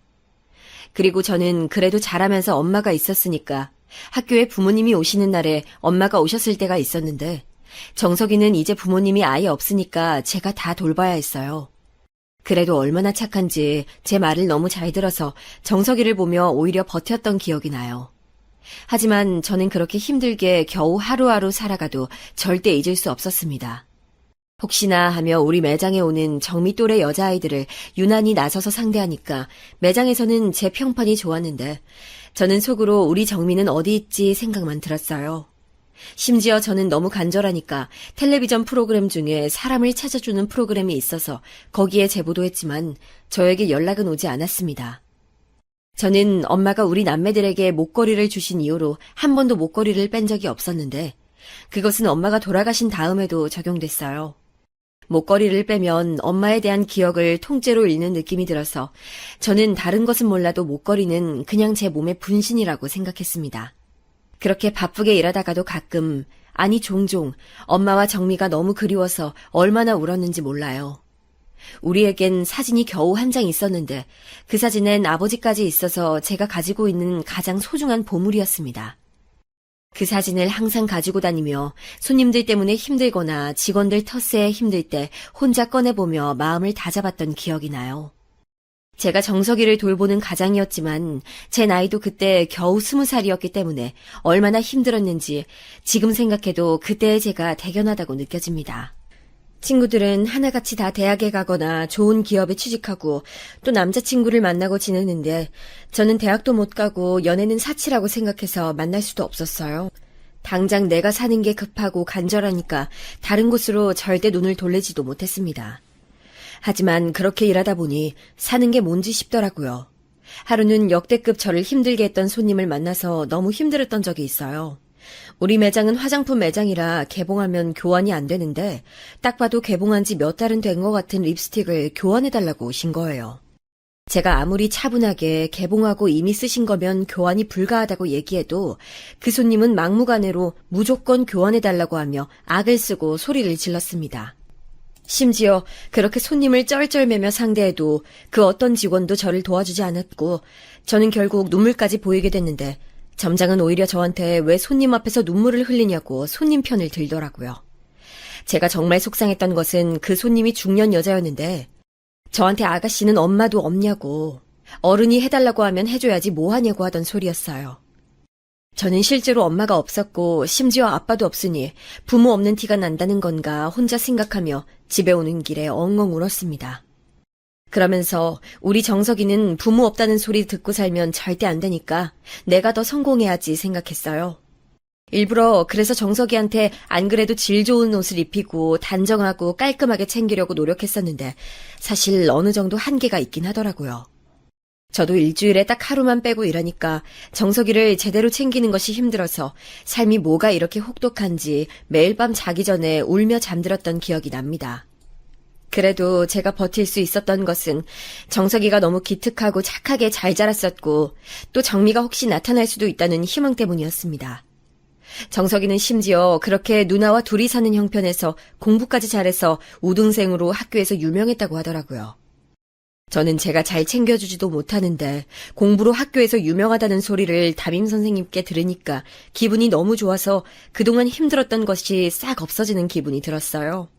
그리고 저는 그래도 자라면서 엄마가 있었으니까 학교에 부모님이 오시는 날에 엄마가 오셨을 때가 있었는데 정석이는 이제 부모님이 아예 없으니까 제가 다 돌봐야 했어요. 그래도 얼마나 착한지 제 말을 너무 잘 들어서 정석이를 보며 오히려 버텼던 기억이 나요. 하지만 저는 그렇게 힘들게 겨우 하루하루 살아가도 절대 잊을 수 없었습니다. 혹시나 하며 우리 매장에 오는 정미 또래 여자아이들을 유난히 나서서 상대하니까 매장에서는 제 평판이 좋았는데 저는 속으로 우리 정미는 어디 있지 생각만 들었어요. 심지어 저는 너무 간절하니까 텔레비전 프로그램 중에 사람을 찾아주는 프로그램이 있어서 거기에 제보도 했지만 저에게 연락은 오지 않았습니다. 저는 엄마가 우리 남매들에게 목걸이를 주신 이후로 한 번도 목걸이를 뺀 적이 없었는데 그것은 엄마가 돌아가신 다음에도 적용됐어요. 목걸이를 빼면 엄마에 대한 기억을 통째로 잃는 느낌이 들어서 저는 다른 것은 몰라도 목걸이는 그냥 제 몸의 분신이라고 생각했습니다. 그렇게 바쁘게 일하다가도 가끔, 아니 종종 엄마와 정미가 너무 그리워서 얼마나 울었는지 몰라요. 우리에겐 사진이 겨우 한 장 있었는데 그 사진엔 아버지까지 있어서 제가 가지고 있는 가장 소중한 보물이었습니다. 그 사진을 항상 가지고 다니며 손님들 때문에 힘들거나 직원들 텃세에 힘들 때 혼자 꺼내보며 마음을 다잡았던 기억이 나요. 제가 정석이를 돌보는 가장이었지만 제 나이도 그때 겨우 20살이었기 때문에 얼마나 힘들었는지 지금 생각해도 그때의 제가 대견하다고 느껴집니다. 친구들은 하나같이 다 대학에 가거나 좋은 기업에 취직하고 또 남자친구를 만나고 지내는데 저는 대학도 못 가고 연애는 사치라고 생각해서 만날 수도 없었어요. 당장 내가 사는 게 급하고 간절하니까 다른 곳으로 절대 눈을 돌리지도 못했습니다. 하지만 그렇게 일하다 보니 사는 게 뭔지 싶더라고요. 하루는 역대급 저를 힘들게 했던 손님을 만나서 너무 힘들었던 적이 있어요. 우리 매장은 화장품 매장이라 개봉하면 교환이 안 되는데 딱 봐도 개봉한 지 몇 달은 된 것 같은 립스틱을 교환해달라고 오신 거예요. 제가 아무리 차분하게 개봉하고 이미 쓰신 거면 교환이 불가하다고 얘기해도 그 손님은 막무가내로 무조건 교환해달라고 하며 악을 쓰고 소리를 질렀습니다. 심지어 그렇게 손님을 쩔쩔매며 상대해도 그 어떤 직원도 저를 도와주지 않았고 저는 결국 눈물까지 보이게 됐는데 점장은 오히려 저한테 왜 손님 앞에서 눈물을 흘리냐고 손님 편을 들더라고요. 제가 정말 속상했던 것은 그 손님이 중년 여자였는데 저한테 아가씨는 엄마도 없냐고, 어른이 해달라고 하면 해줘야지 뭐 하냐고 하던 소리였어요. 저는 실제로 엄마가 없었고 심지어 아빠도 없으니 부모 없는 티가 난다는 건가 혼자 생각하며 집에 오는 길에 엉엉 울었습니다. 그러면서 우리 정석이는 부모 없다는 소리 듣고 살면 절대 안 되니까 내가 더 성공해야지 생각했어요. 일부러 그래서 정석이한테 안 그래도 질 좋은 옷을 입히고 단정하고 깔끔하게 챙기려고 노력했었는데 사실 어느 정도 한계가 있긴 하더라고요. 저도 일주일에 딱 하루만 빼고 일하니까 정석이를 제대로 챙기는 것이 힘들어서 삶이 뭐가 이렇게 혹독한지 매일 밤 자기 전에 울며 잠들었던 기억이 납니다. 그래도 제가 버틸 수 있었던 것은 정석이가 너무 기특하고 착하게 잘 자랐었고 또 정미가 혹시 나타날 수도 있다는 희망 때문이었습니다. 정석이는 심지어 그렇게 누나와 둘이 사는 형편에서 공부까지 잘해서 우등생으로 학교에서 유명했다고 하더라고요. 저는 제가 잘 챙겨주지도 못하는데 공부로 학교에서 유명하다는 소리를 담임 선생님께 들으니까 기분이 너무 좋아서 그동안 힘들었던 것이 싹 없어지는 기분이 들었어요.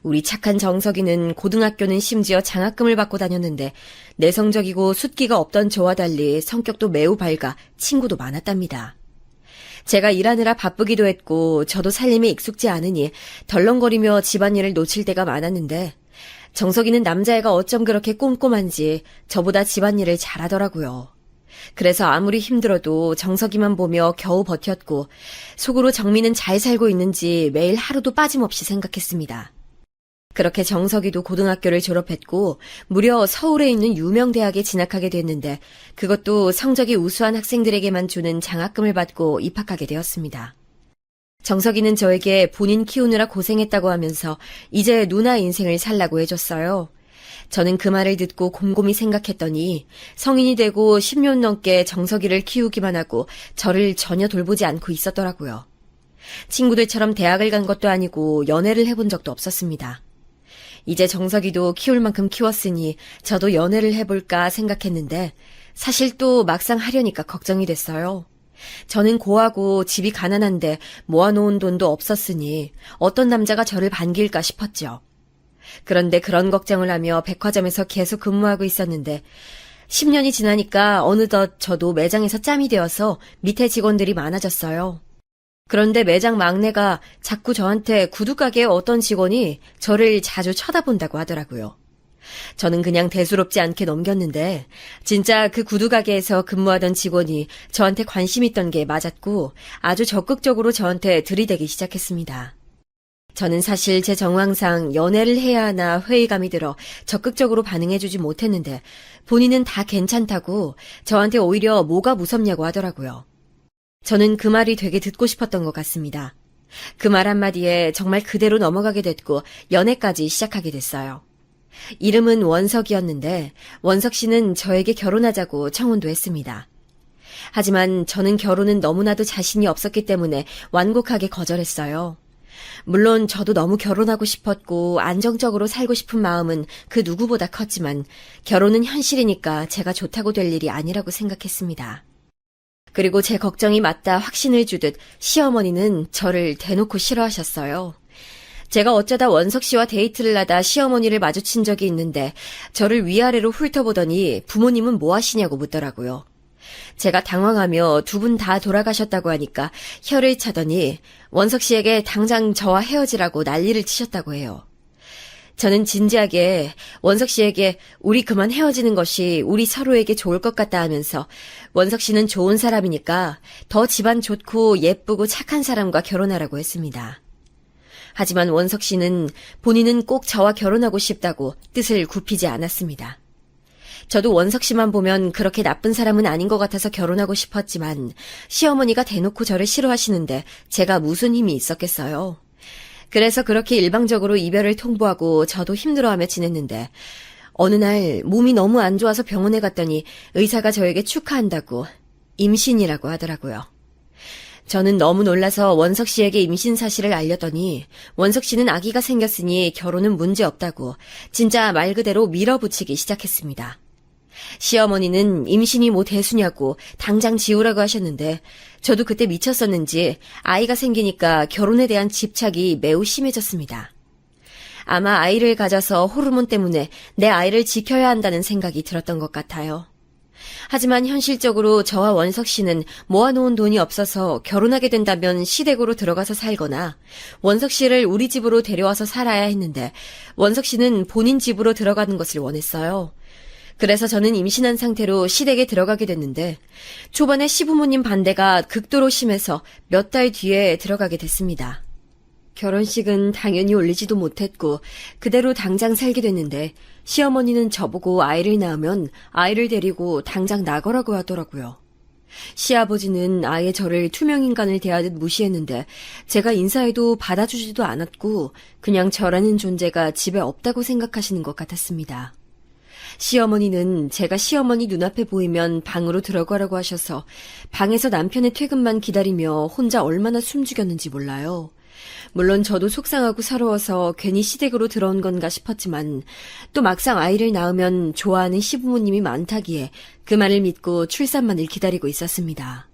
우리 착한 정석이는 고등학교는 심지어 장학금을 받고 다녔는데 내성적이고 숫기가 없던 저와 달리 성격도 매우 밝아 친구도 많았답니다. 제가 일하느라 바쁘기도 했고 저도 살림에 익숙지 않으니 덜렁거리며 집안일을 놓칠 때가 많았는데 정석이는 남자애가 어쩜 그렇게 꼼꼼한지 저보다 집안일을 잘하더라고요. 그래서 아무리 힘들어도 정석이만 보며 겨우 버텼고 속으로 정미는 잘 살고 있는지 매일 하루도 빠짐없이 생각했습니다. 그렇게 정석이도 고등학교를 졸업했고 무려 서울에 있는 유명 대학에 진학하게 됐는데 그것도 성적이 우수한 학생들에게만 주는 장학금을 받고 입학하게 되었습니다. 정석이는 저에게 본인 키우느라 고생했다고 하면서 이제 누나 인생을 살라고 해줬어요. 저는 그 말을 듣고 곰곰이 생각했더니 성인이 되고 10년 넘게 정석이를 키우기만 하고 저를 전혀 돌보지 않고 있었더라고요. 친구들처럼 대학을 간 것도 아니고 연애를 해본 적도 없었습니다. 이제 정석이도 키울 만큼 키웠으니 저도 연애를 해볼까 생각했는데 사실 또 막상 하려니까 걱정이 됐어요. 저는 고하고 집이 가난한데 모아놓은 돈도 없었으니 어떤 남자가 저를 반길까 싶었죠. 그런데 그런 걱정을 하며 백화점에서 계속 근무하고 있었는데 10년이 지나니까 어느덧 저도 매장에서 짬이 되어서 밑에 직원들이 많아졌어요. 그런데 매장 막내가 자꾸 저한테 구두가게의 어떤 직원이 저를 자주 쳐다본다고 하더라고요. 저는 그냥 대수롭지 않게 넘겼는데 진짜 그 구두가게에서 근무하던 직원이 저한테 관심 있던 게 맞았고 아주 적극적으로 저한테 들이대기 시작했습니다. 저는 사실 제 정황상 연애를 해야 하나 회의감이 들어 적극적으로 반응해주지 못했는데 본인은 다 괜찮다고 저한테 오히려 뭐가 무섭냐고 하더라고요. 저는 그 말이 되게 듣고 싶었던 것 같습니다. 그 말 한마디에 정말 그대로 넘어가게 됐고 연애까지 시작하게 됐어요. 이름은 원석이었는데 원석 씨는 저에게 결혼하자고 청혼도 했습니다. 하지만 저는 결혼은 너무나도 자신이 없었기 때문에 완곡하게 거절했어요. 물론 저도 너무 결혼하고 싶었고 안정적으로 살고 싶은 마음은 그 누구보다 컸지만 결혼은 현실이니까 제가 좋다고 될 일이 아니라고 생각했습니다. 그리고 제 걱정이 맞다 확신을 주듯 시어머니는 저를 대놓고 싫어하셨어요. 제가 어쩌다 원석 씨와 데이트를 하다 시어머니를 마주친 적이 있는데 저를 위아래로 훑어보더니 부모님은 뭐 하시냐고 묻더라고요. 제가 당황하며 두 분 다 돌아가셨다고 하니까 혀를 차더니 원석 씨에게 당장 저와 헤어지라고 난리를 치셨다고 해요. 저는 진지하게 원석 씨에게 우리 그만 헤어지는 것이 우리 서로에게 좋을 것 같다 하면서 원석 씨는 좋은 사람이니까 더 집안 좋고 예쁘고 착한 사람과 결혼하라고 했습니다. 하지만 원석 씨는 본인은 꼭 저와 결혼하고 싶다고 뜻을 굽히지 않았습니다. 저도 원석 씨만 보면 그렇게 나쁜 사람은 아닌 것 같아서 결혼하고 싶었지만 시어머니가 대놓고 저를 싫어하시는데 제가 무슨 힘이 있었겠어요. 그래서 그렇게 일방적으로 이별을 통보하고 저도 힘들어하며 지냈는데 어느 날 몸이 너무 안 좋아서 병원에 갔더니 의사가 저에게 축하한다고 임신이라고 하더라고요. 저는 너무 놀라서 원석 씨에게 임신 사실을 알렸더니 원석 씨는 아기가 생겼으니 결혼은 문제없다고 진짜 말 그대로 밀어붙이기 시작했습니다. 시어머니는 임신이 뭐 대수냐고 당장 지우라고 하셨는데 저도 그때 미쳤었는지 아이가 생기니까 결혼에 대한 집착이 매우 심해졌습니다. 아마 아이를 가져서 호르몬 때문에 내 아이를 지켜야 한다는 생각이 들었던 것 같아요. 하지만 현실적으로 저와 원석 씨는 모아놓은 돈이 없어서 결혼하게 된다면 시댁으로 들어가서 살거나 원석 씨를 우리 집으로 데려와서 살아야 했는데 원석 씨는 본인 집으로 들어가는 것을 원했어요. 그래서 저는 임신한 상태로 시댁에 들어가게 됐는데 초반에 시부모님 반대가 극도로 심해서 몇 달 뒤에 들어가게 됐습니다. 결혼식은 당연히 올리지도 못했고 그대로 당장 살게 됐는데 시어머니는 저보고 아이를 낳으면 아이를 데리고 당장 나가라고 하더라고요. 시아버지는 아예 저를 투명인간을 대하듯 무시했는데 제가 인사해도 받아주지도 않았고 그냥 저라는 존재가 집에 없다고 생각하시는 것 같았습니다. 시어머니는 제가 시어머니 눈앞에 보이면 방으로 들어가라고 하셔서 방에서 남편의 퇴근만 기다리며 혼자 얼마나 숨죽였는지 몰라요. 물론 저도 속상하고 서러워서 괜히 시댁으로 들어온 건가 싶었지만 또 막상 아이를 낳으면 좋아하는 시부모님이 많다기에 그 말을 믿고 출산만을 기다리고 있었습니다.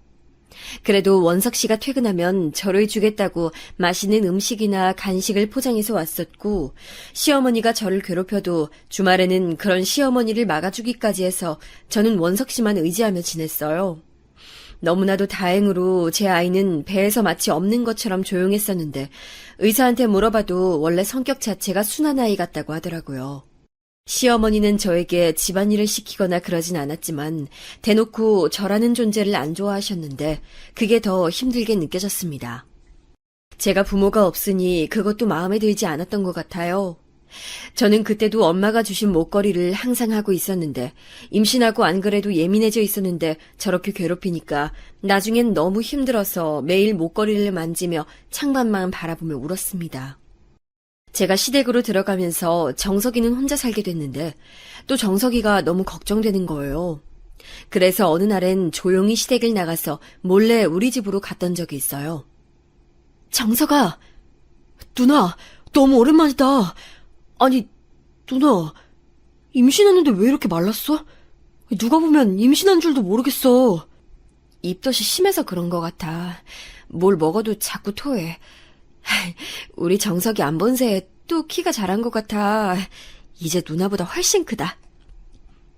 그래도 원석 씨가 퇴근하면 저를 주겠다고 맛있는 음식이나 간식을 포장해서 왔었고 시어머니가 저를 괴롭혀도 주말에는 그런 시어머니를 막아주기까지 해서 저는 원석 씨만 의지하며 지냈어요. 너무나도 다행으로 제 아이는 배에서 마치 없는 것처럼 조용했었는데 의사한테 물어봐도 원래 성격 자체가 순한 아이 같다고 하더라고요. 시어머니는 저에게 집안일을 시키거나 그러진 않았지만 대놓고 저라는 존재를 안 좋아하셨는데 그게 더 힘들게 느껴졌습니다. 제가 부모가 없으니 그것도 마음에 들지 않았던 것 같아요. 저는 그때도 엄마가 주신 목걸이를 항상 하고 있었는데 임신하고 안 그래도 예민해져 있었는데 저렇게 괴롭히니까 나중엔 너무 힘들어서 매일 목걸이를 만지며 창밖만 바라보며 울었습니다. 제가 시댁으로 들어가면서 정석이는 혼자 살게 됐는데 또 정석이가 너무 걱정되는 거예요. 그래서 어느 날엔 조용히 시댁을 나가서 몰래 우리 집으로 갔던 적이 있어요. 정석아, 누나, 너무 오랜만이다. 아니, 누나, 임신했는데 왜 이렇게 말랐어? 누가 보면 임신한 줄도 모르겠어. 입덧이 심해서 그런 것 같아. 뭘 먹어도 자꾸 토해. 우리 정석이 안 본 새에 또 키가 자란 것 같아. 이제 누나보다 훨씬 크다.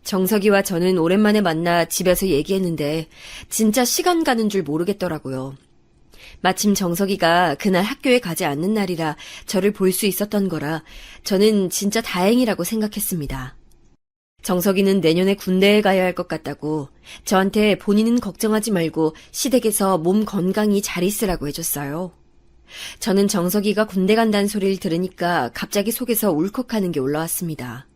정석이와 저는 오랜만에 만나 집에서 얘기했는데 진짜 시간 가는 줄 모르겠더라고요. 마침 정석이가 그날 학교에 가지 않는 날이라 저를 볼 수 있었던 거라 저는 진짜 다행이라고 생각했습니다. 정석이는 내년에 군대에 가야 할 것 같다고 저한테 본인은 걱정하지 말고 시댁에서 몸 건강히 잘 있으라고 해줬어요. 저는 정석이가 군대 간다는 소리를 들으니까 갑자기 속에서 울컥하는 게 올라왔습니다.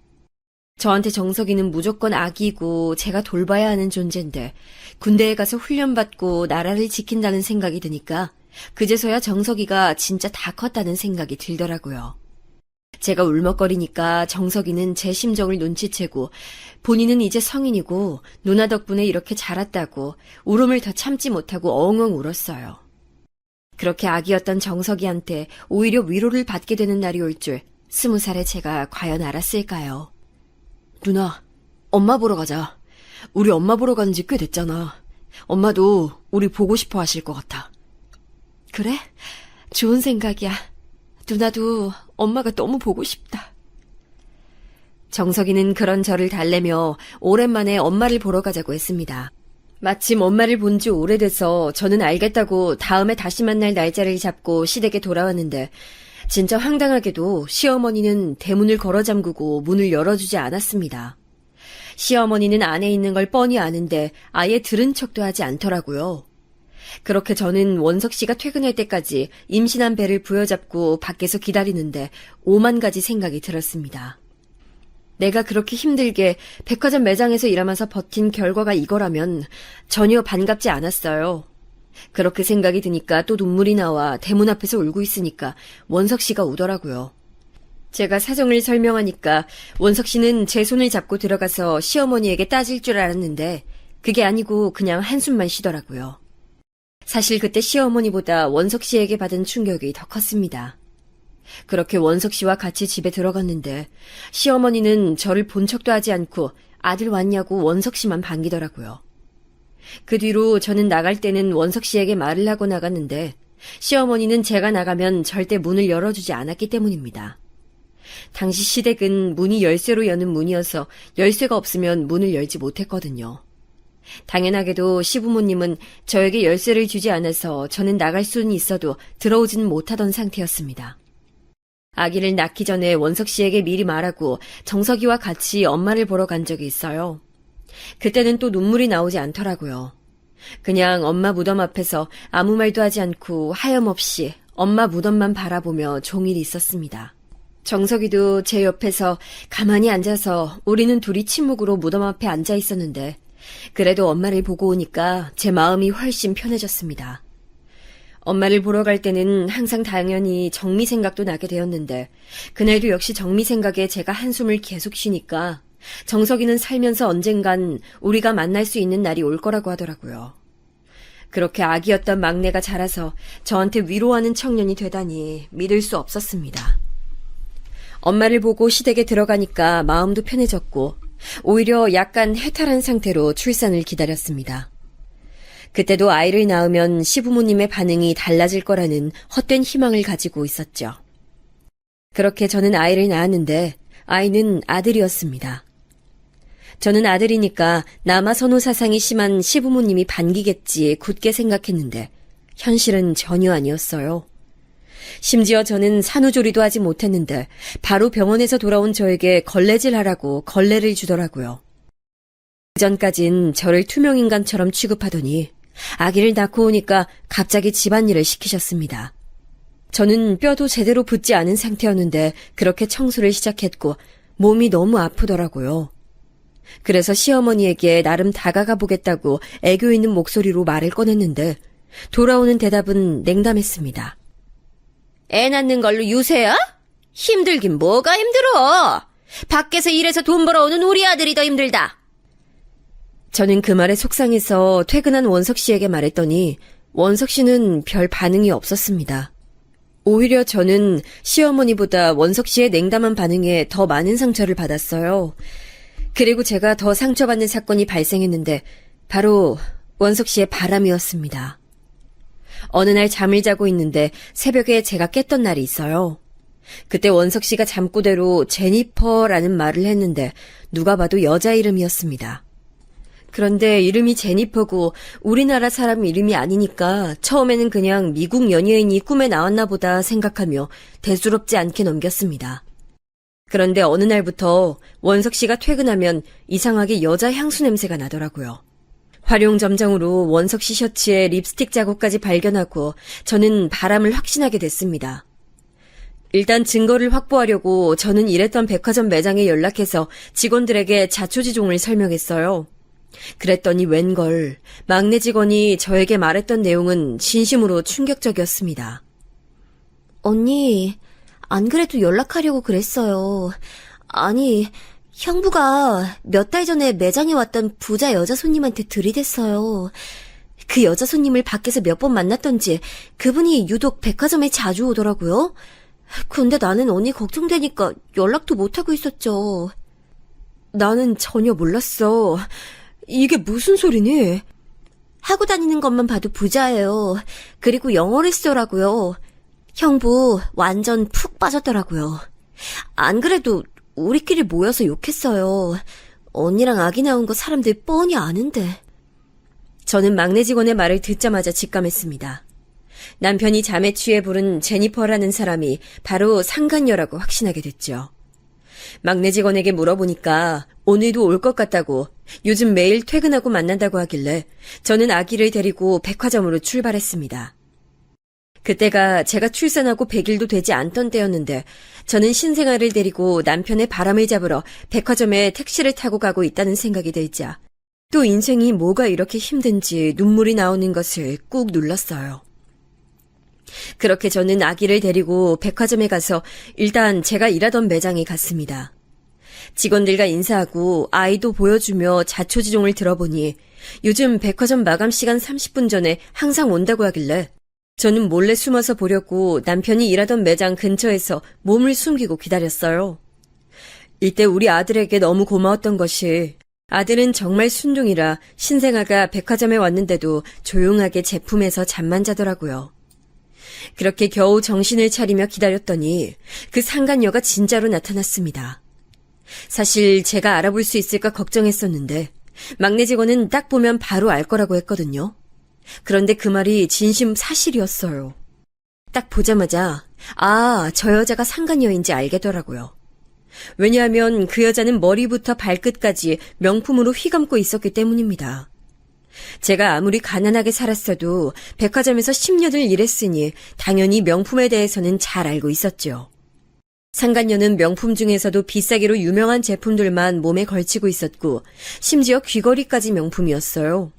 저한테 정석이는 무조건 아기고 제가 돌봐야 하는 존재인데 군대에 가서 훈련받고 나라를 지킨다는 생각이 드니까 그제서야 정석이가 진짜 다 컸다는 생각이 들더라고요. 제가 울먹거리니까 정석이는 제 심정을 눈치채고 본인은 이제 성인이고 누나 덕분에 이렇게 자랐다고 울음을 더 참지 못하고 엉엉 울었어요. 그렇게 아기였던 정석이한테 오히려 위로를 받게 되는 날이 올 줄 20살의 제가 과연 알았을까요? 누나, 엄마 보러 가자. 우리 엄마 보러 가는 지 꽤 됐잖아. 엄마도 우리 보고 싶어 하실 것 같아. 그래? 좋은 생각이야. 누나도 엄마가 너무 보고 싶다. 정석이는 그런 저를 달래며 오랜만에 엄마를 보러 가자고 했습니다. 마침 엄마를 본 지 오래돼서 저는 알겠다고 다음에 다시 만날 날짜를 잡고 시댁에 돌아왔는데 진짜 황당하게도 시어머니는 대문을 걸어 잠그고 문을 열어주지 않았습니다. 시어머니는 안에 있는 걸 뻔히 아는데 아예 들은 척도 하지 않더라고요. 그렇게 저는 원석 씨가 퇴근할 때까지 임신한 배를 부여잡고 밖에서 기다리는데 5만 가지 생각이 들었습니다. 내가 그렇게 힘들게 백화점 매장에서 일하면서 버틴 결과가 이거라면 전혀 반갑지 않았어요. 그렇게 생각이 드니까 또 눈물이 나와 대문 앞에서 울고 있으니까 원석 씨가 오더라고요. 제가 사정을 설명하니까 원석 씨는 제 손을 잡고 들어가서 시어머니에게 따질 줄 알았는데 그게 아니고 그냥 한숨만 쉬더라고요. 사실 그때 시어머니보다 원석 씨에게 받은 충격이 더 컸습니다. 그렇게 원석 씨와 같이 집에 들어갔는데 시어머니는 저를 본 척도 하지 않고 아들 왔냐고 원석 씨만 반기더라고요. 그 뒤로 저는 나갈 때는 원석 씨에게 말을 하고 나갔는데 시어머니는 제가 나가면 절대 문을 열어주지 않았기 때문입니다. 당시 시댁은 문이 열쇠로 여는 문이어서 열쇠가 없으면 문을 열지 못했거든요. 당연하게도 시부모님은 저에게 열쇠를 주지 않아서 저는 나갈 수는 있어도 들어오지는 못하던 상태였습니다. 아기를 낳기 전에 원석 씨에게 미리 말하고 정석이와 같이 엄마를 보러 간 적이 있어요. 그때는 또 눈물이 나오지 않더라고요. 그냥 엄마 무덤 앞에서 아무 말도 하지 않고 하염없이 엄마 무덤만 바라보며 종일 있었습니다. 정석이도 제 옆에서 가만히 앉아서 우리는 둘이 침묵으로 무덤 앞에 앉아 있었는데 그래도 엄마를 보고 오니까 제 마음이 훨씬 편해졌습니다. 엄마를 보러 갈 때는 항상 당연히 정미 생각도 나게 되었는데 그날도 역시 정미 생각에 제가 한숨을 계속 쉬니까 정석이는 살면서 언젠간 우리가 만날 수 있는 날이 올 거라고 하더라고요. 그렇게 아기였던 막내가 자라서 저한테 위로하는 청년이 되다니 믿을 수 없었습니다. 엄마를 보고 시댁에 들어가니까 마음도 편해졌고 오히려 약간 해탈한 상태로 출산을 기다렸습니다. 그때도 아이를 낳으면 시부모님의 반응이 달라질 거라는 헛된 희망을 가지고 있었죠. 그렇게 저는 아이를 낳았는데 아이는 아들이었습니다. 저는 아들이니까 남아 선호 사상이 심한 시부모님이 반기겠지 굳게 생각했는데 현실은 전혀 아니었어요. 심지어 저는 산후조리도 하지 못했는데 바로 병원에서 돌아온 저에게 걸레질하라고 걸레를 주더라고요. 그전까진 저를 투명인간처럼 취급하더니 아기를 낳고 오니까 갑자기 집안일을 시키셨습니다. 저는 뼈도 제대로 붙지 않은 상태였는데 그렇게 청소를 시작했고 몸이 너무 아프더라고요. 그래서 시어머니에게 나름 다가가 보겠다고 애교 있는 목소리로 말을 꺼냈는데 돌아오는 대답은 냉담했습니다. 애 낳는 걸로 유세야? 힘들긴 뭐가 힘들어. 밖에서 일해서 돈 벌어오는 우리 아들이 더 힘들다. 저는 그 말에 속상해서 퇴근한 원석 씨에게 말했더니 원석 씨는 별 반응이 없었습니다. 오히려 저는 시어머니보다 원석 씨의 냉담한 반응에 더 많은 상처를 받았어요. 그리고 제가 더 상처받는 사건이 발생했는데 바로 원석 씨의 바람이었습니다. 어느 날 잠을 자고 있는데 새벽에 제가 깼던 날이 있어요. 그때 원석 씨가 잠꼬대로 제니퍼라는 말을 했는데 누가 봐도 여자 이름이었습니다. 그런데 이름이 제니퍼고 우리나라 사람 이름이 아니니까 처음에는 그냥 미국 연예인이 꿈에 나왔나 보다 생각하며 대수롭지 않게 넘겼습니다. 그런데 어느 날부터 원석 씨가 퇴근하면 이상하게 여자 향수 냄새가 나더라고요. 활용점정으로 원석 씨 셔츠에 립스틱 자국까지 발견하고 저는 바람을 확신하게 됐습니다. 일단 증거를 확보하려고 저는 일했던 백화점 매장에 연락해서 직원들에게 자초지종을 설명했어요. 그랬더니 웬걸 막내 직원이 저에게 말했던 내용은 진심으로 충격적이었습니다. 언니, 안 그래도 연락하려고 그랬어요. 아니, 형부가 몇 달 전에 매장에 왔던 부자 여자 손님한테 들이댔어요. 그 여자 손님을 밖에서 몇 번 만났던지 그분이 유독 백화점에 자주 오더라고요. 근데 나는 언니 걱정되니까 연락도 못하고 있었죠. 나는 전혀 몰랐어. 이게 무슨 소리니? 하고 다니는 것만 봐도 부자예요. 그리고 영어 레스토라고요. 형부 완전 푹 빠졌더라고요. 안 그래도 우리끼리 모여서 욕했어요. 언니랑 아기 낳은 거 사람들 뻔히 아는데. 저는 막내 직원의 말을 듣자마자 직감했습니다. 남편이 잠에 취해 부른 제니퍼라는 사람이 바로 상간녀라고 확신하게 됐죠. 막내 직원에게 물어보니까 오늘도 올 것 같다고 요즘 매일 퇴근하고 만난다고 하길래 저는 아기를 데리고 백화점으로 출발했습니다. 그때가 제가 출산하고 100일도 되지 않던 때였는데 저는 신생아를 데리고 남편의 바람을 잡으러 백화점에 택시를 타고 가고 있다는 생각이 들자 또 인생이 뭐가 이렇게 힘든지 눈물이 나오는 것을 꾹 눌렀어요. 그렇게 저는 아기를 데리고 백화점에 가서 일단 제가 일하던 매장에 갔습니다. 직원들과 인사하고 아이도 보여주며 자초지종을 들어보니 요즘 백화점 마감 시간 30분 전에 항상 온다고 하길래 저는 몰래 숨어서 보려고 남편이 일하던 매장 근처에서 몸을 숨기고 기다렸어요. 이때 우리 아들에게 너무 고마웠던 것이 아들은 정말 순둥이라 신생아가 백화점에 왔는데도 조용하게 제품에서 잠만 자더라고요. 그렇게 겨우 정신을 차리며 기다렸더니 그 상간녀가 진짜로 나타났습니다. 사실 제가 알아볼 수 있을까 걱정했었는데 막내 직원은 딱 보면 바로 알 거라고 했거든요. 그런데 그 말이 진심 사실이었어요. 딱 보자마자 저 여자가 상간녀인지 알겠더라고요. 왜냐하면 그 여자는 머리부터 발끝까지 명품으로 휘감고 있었기 때문입니다. 제가 아무리 가난하게 살았어도 백화점에서 10년을 일했으니 당연히 명품에 대해서는 잘 알고 있었죠. 상간녀는 명품 중에서도 비싸기로 유명한 제품들만 몸에 걸치고 있었고 심지어 귀걸이까지 명품이었어요.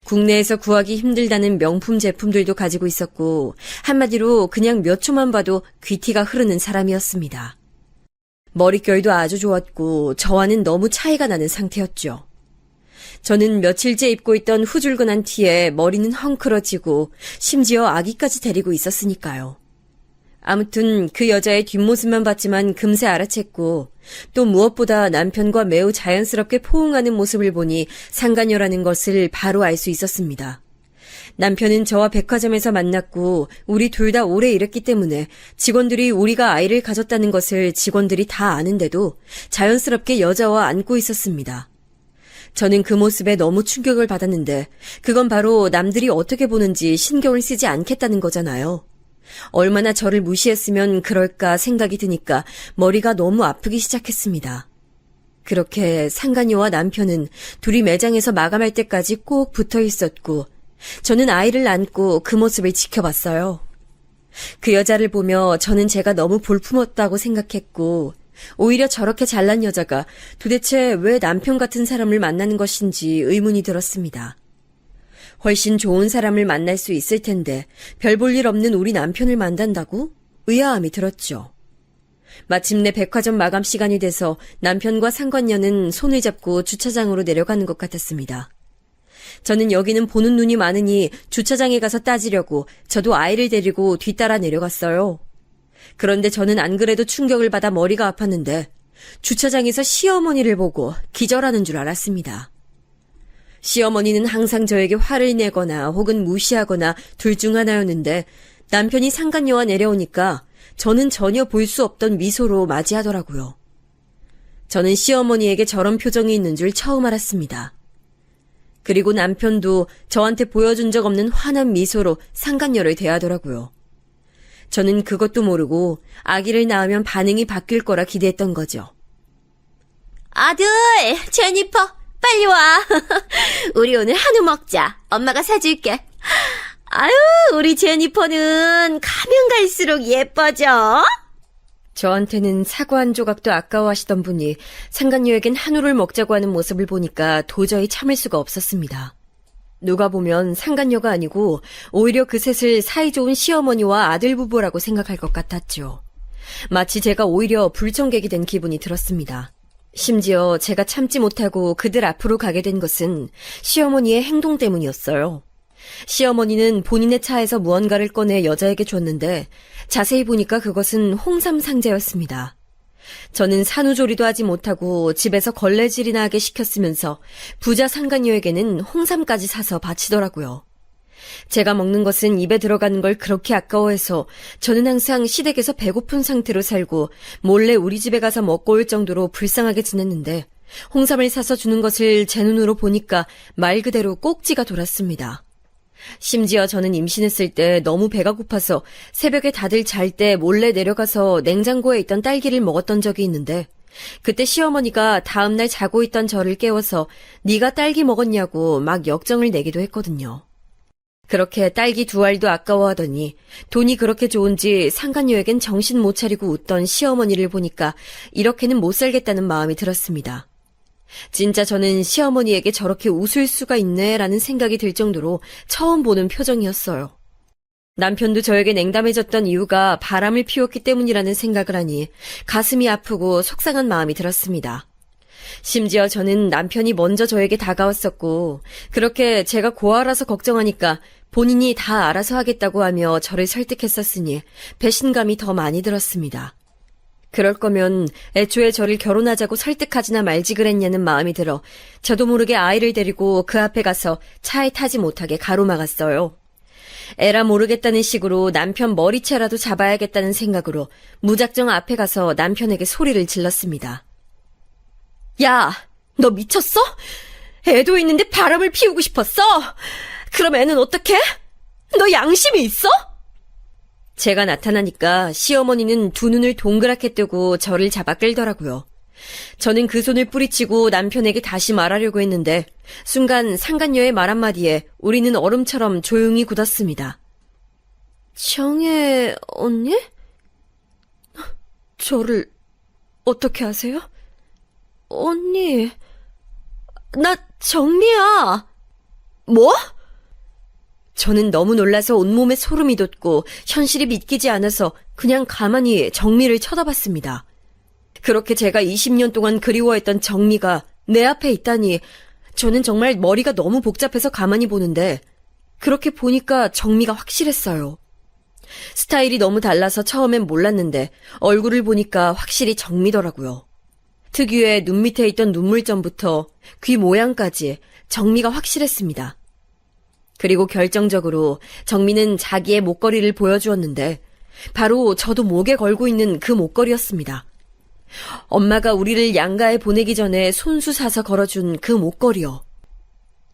국내에서 구하기 힘들다는 명품 제품들도 가지고 있었고 한마디로 그냥 몇 초만 봐도 귀티가 흐르는 사람이었습니다. 머릿결도 아주 좋았고 저와는 너무 차이가 나는 상태였죠. 저는 며칠째 입고 있던 후줄근한 티에 머리는 헝클어지고 심지어 아기까지 데리고 있었으니까요. 아무튼 그 여자의 뒷모습만 봤지만 금세 알아챘고 또 무엇보다 남편과 매우 자연스럽게 포옹하는 모습을 보니 상간녀라는 것을 바로 알 수 있었습니다. 남편은 저와 백화점에서 만났고 우리 둘 다 오래 일했기 때문에 직원들이 우리가 아이를 가졌다는 것을 직원들이 다 아는데도 자연스럽게 여자와 안고 있었습니다. 저는 그 모습에 너무 충격을 받았는데 그건 바로 남들이 어떻게 보는지 신경을 쓰지 않겠다는 거잖아요. 얼마나 저를 무시했으면 그럴까 생각이 드니까 머리가 너무 아프기 시작했습니다. 그렇게 상간녀와 남편은 둘이 매장에서 마감할 때까지 꼭 붙어 있었고 저는 아이를 안고 그 모습을 지켜봤어요. 그 여자를 보며 저는 제가 너무 볼품없다고 생각했고 오히려 저렇게 잘난 여자가 도대체 왜 남편 같은 사람을 만나는 것인지 의문이 들었습니다. 훨씬 좋은 사람을 만날 수 있을 텐데 별 볼 일 없는 우리 남편을 만난다고? 의아함이 들었죠. 마침내 백화점 마감 시간이 돼서 남편과 상간녀는 손을 잡고 주차장으로 내려가는 것 같았습니다. 저는 여기는 보는 눈이 많으니 주차장에 가서 따지려고 저도 아이를 데리고 뒤따라 내려갔어요. 그런데 저는 안 그래도 충격을 받아 머리가 아팠는데 주차장에서 시어머니를 보고 기절하는 줄 알았습니다. 시어머니는 항상 저에게 화를 내거나 혹은 무시하거나 둘 중 하나였는데 남편이 상간녀와 내려오니까 저는 전혀 볼 수 없던 미소로 맞이하더라고요. 저는 시어머니에게 저런 표정이 있는 줄 처음 알았습니다. 그리고 남편도 저한테 보여준 적 없는 환한 미소로 상간녀를 대하더라고요. 저는 그것도 모르고 아기를 낳으면 반응이 바뀔 거라 기대했던 거죠. 아들, 제니퍼, 빨리 와. 우리 오늘 한우 먹자. 엄마가 사줄게. 아유, 우리 제니퍼는 가면 갈수록 예뻐져. 저한테는 사과 한 조각도 아까워하시던 분이 상간녀에겐 한우를 먹자고 하는 모습을 보니까 도저히 참을 수가 없었습니다. 누가 보면 상간녀가 아니고 오히려 그 셋을 사이좋은 시어머니와 아들 부부라고 생각할 것 같았죠. 마치 제가 오히려 불청객이 된 기분이 들었습니다. 심지어 제가 참지 못하고 그들 앞으로 가게 된 것은 시어머니의 행동 때문이었어요. 시어머니는 본인의 차에서 무언가를 꺼내 여자에게 줬는데 자세히 보니까 그것은 홍삼 상자였습니다. 저는 산후조리도 하지 못하고 집에서 걸레질이나 하게 시켰으면서 부자 상간녀에게는 홍삼까지 사서 바치더라고요. 제가 먹는 것은 입에 들어가는 걸 그렇게 아까워해서 저는 항상 시댁에서 배고픈 상태로 살고 몰래 우리 집에 가서 먹고 올 정도로 불쌍하게 지냈는데 홍삼을 사서 주는 것을 제 눈으로 보니까 말 그대로 꼭지가 돌았습니다. 심지어 저는 임신했을 때 너무 배가 고파서 새벽에 다들 잘 때 몰래 내려가서 냉장고에 있던 딸기를 먹었던 적이 있는데 그때 시어머니가 다음날 자고 있던 저를 깨워서 네가 딸기 먹었냐고 막 역정을 내기도 했거든요. 그렇게 딸기 2알도 아까워하더니 돈이 그렇게 좋은지 상간녀에겐 정신 못 차리고 웃던 시어머니를 보니까 이렇게는 못 살겠다는 마음이 들었습니다. 진짜 저는 시어머니에게 저렇게 웃을 수가 있네라는 생각이 들 정도로 처음 보는 표정이었어요. 남편도 저에게 냉담해졌던 이유가 바람을 피웠기 때문이라는 생각을 하니 가슴이 아프고 속상한 마음이 들었습니다. 심지어 저는 남편이 먼저 저에게 다가왔었고 그렇게 제가 고아라서 걱정하니까 본인이 다 알아서 하겠다고 하며 저를 설득했었으니 배신감이 더 많이 들었습니다. 그럴 거면 애초에 저를 결혼하자고 설득하지나 말지 그랬냐는 마음이 들어 저도 모르게 아이를 데리고 그 앞에 가서 차에 타지 못하게 가로막았어요. 에라 모르겠다는 식으로 남편 머리채라도 잡아야겠다는 생각으로 무작정 앞에 가서 남편에게 소리를 질렀습니다. 야, 너 미쳤어? 애도 있는데 바람을 피우고 싶었어? 그럼 애는 어떡해? 너 양심이 있어? 제가 나타나니까 시어머니는 두 눈을 동그랗게 뜨고 저를 잡아 끌더라고요. 저는 그 손을 뿌리치고 남편에게 다시 말하려고 했는데 순간 상간녀의 말 한마디에 우리는 얼음처럼 조용히 굳었습니다. 정혜 언니? 저를 어떻게 아세요? 언니, 나 정미야. 뭐? 저는 너무 놀라서 온몸에 소름이 돋고 현실이 믿기지 않아서 그냥 가만히 정미를 쳐다봤습니다. 그렇게 제가 20년 동안 그리워했던 정미가 내 앞에 있다니 저는 정말 머리가 너무 복잡해서 가만히 보는데 그렇게 보니까 정미가 확실했어요. 스타일이 너무 달라서 처음엔 몰랐는데 얼굴을 보니까 확실히 정미더라고요. 특유의 눈 밑에 있던 눈물점부터 귀 모양까지 정미가 확실했습니다. 그리고 결정적으로 정미는 자기의 목걸이를 보여주었는데 바로 저도 목에 걸고 있는 그 목걸이였습니다. 엄마가 우리를 양가에 보내기 전에 손수 사서 걸어준 그 목걸이요.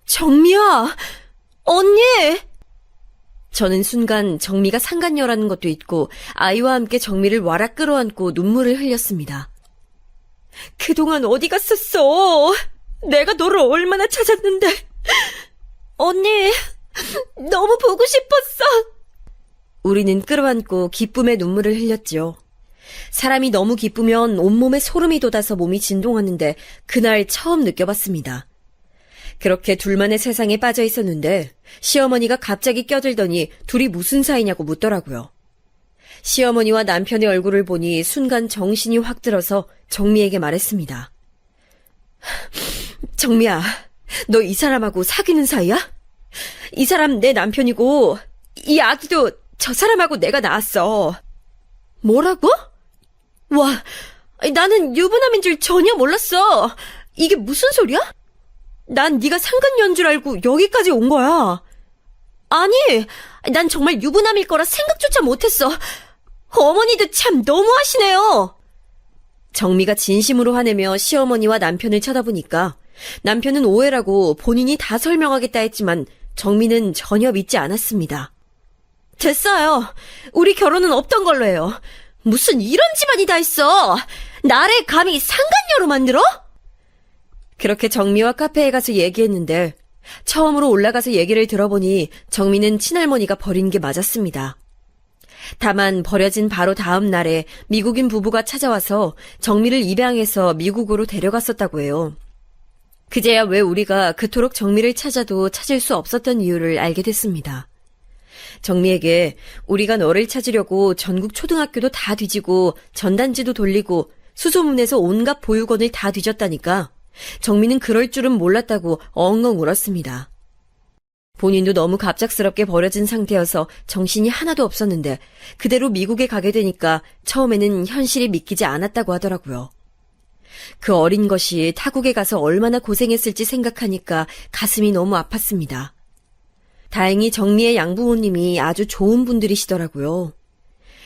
정미야! 언니! 저는 순간 정미가 상간녀라는 것도 있고 아이와 함께 정미를 와락 끌어안고 눈물을 흘렸습니다. 그동안 어디 갔었어? 내가 너를 얼마나 찾았는데. 언니, 너무 보고 싶었어. 우리는 끌어안고 기쁨의 눈물을 흘렸죠. 사람이 너무 기쁘면 온몸에 소름이 돋아서 몸이 진동하는데 그날 처음 느껴봤습니다. 그렇게 둘만의 세상에 빠져 있었는데 시어머니가 갑자기 껴들더니 둘이 무슨 사이냐고 묻더라고요. 시어머니와 남편의 얼굴을 보니 순간 정신이 확 들어서 정미에게 말했습니다. 정미야, 너 이 사람하고 사귀는 사이야? 이 사람 내 남편이고 이 아기도 저 사람하고 내가 낳았어. 뭐라고? 와, 나는 유부남인 줄 전혀 몰랐어. 이게 무슨 소리야? 난 네가 상간녀인 줄 알고 여기까지 온 거야. 아니, 난 정말 유부남일 거라 생각조차 못했어. 어머니도 참 너무하시네요. 정미가 진심으로 화내며 시어머니와 남편을 쳐다보니까 남편은 오해라고 본인이 다 설명하겠다 했지만 정미는 전혀 믿지 않았습니다. 됐어요. 우리 결혼은 없던 걸로 해요. 무슨 이런 집안이 다 있어. 나를 감히 상간녀로 만들어? 그렇게 정미와 카페에 가서 얘기했는데 처음으로 올라가서 얘기를 들어보니 정미는 친할머니가 버린 게 맞았습니다. 다만 버려진 바로 다음 날에 미국인 부부가 찾아와서 정미를 입양해서 미국으로 데려갔었다고 해요. 그제야 왜 우리가 그토록 정미를 찾아도 찾을 수 없었던 이유를 알게 됐습니다. 정미에게 우리가 너를 찾으려고 전국 초등학교도 다 뒤지고 전단지도 돌리고 수소문에서 온갖 보육원을 다 뒤졌다니까 정미는 그럴 줄은 몰랐다고 엉엉 울었습니다. 본인도 너무 갑작스럽게 버려진 상태여서 정신이 하나도 없었는데 그대로 미국에 가게 되니까 처음에는 현실이 믿기지 않았다고 하더라고요. 그 어린 것이 타국에 가서 얼마나 고생했을지 생각하니까 가슴이 너무 아팠습니다. 다행히 정미의 양부모님이 아주 좋은 분들이시더라고요.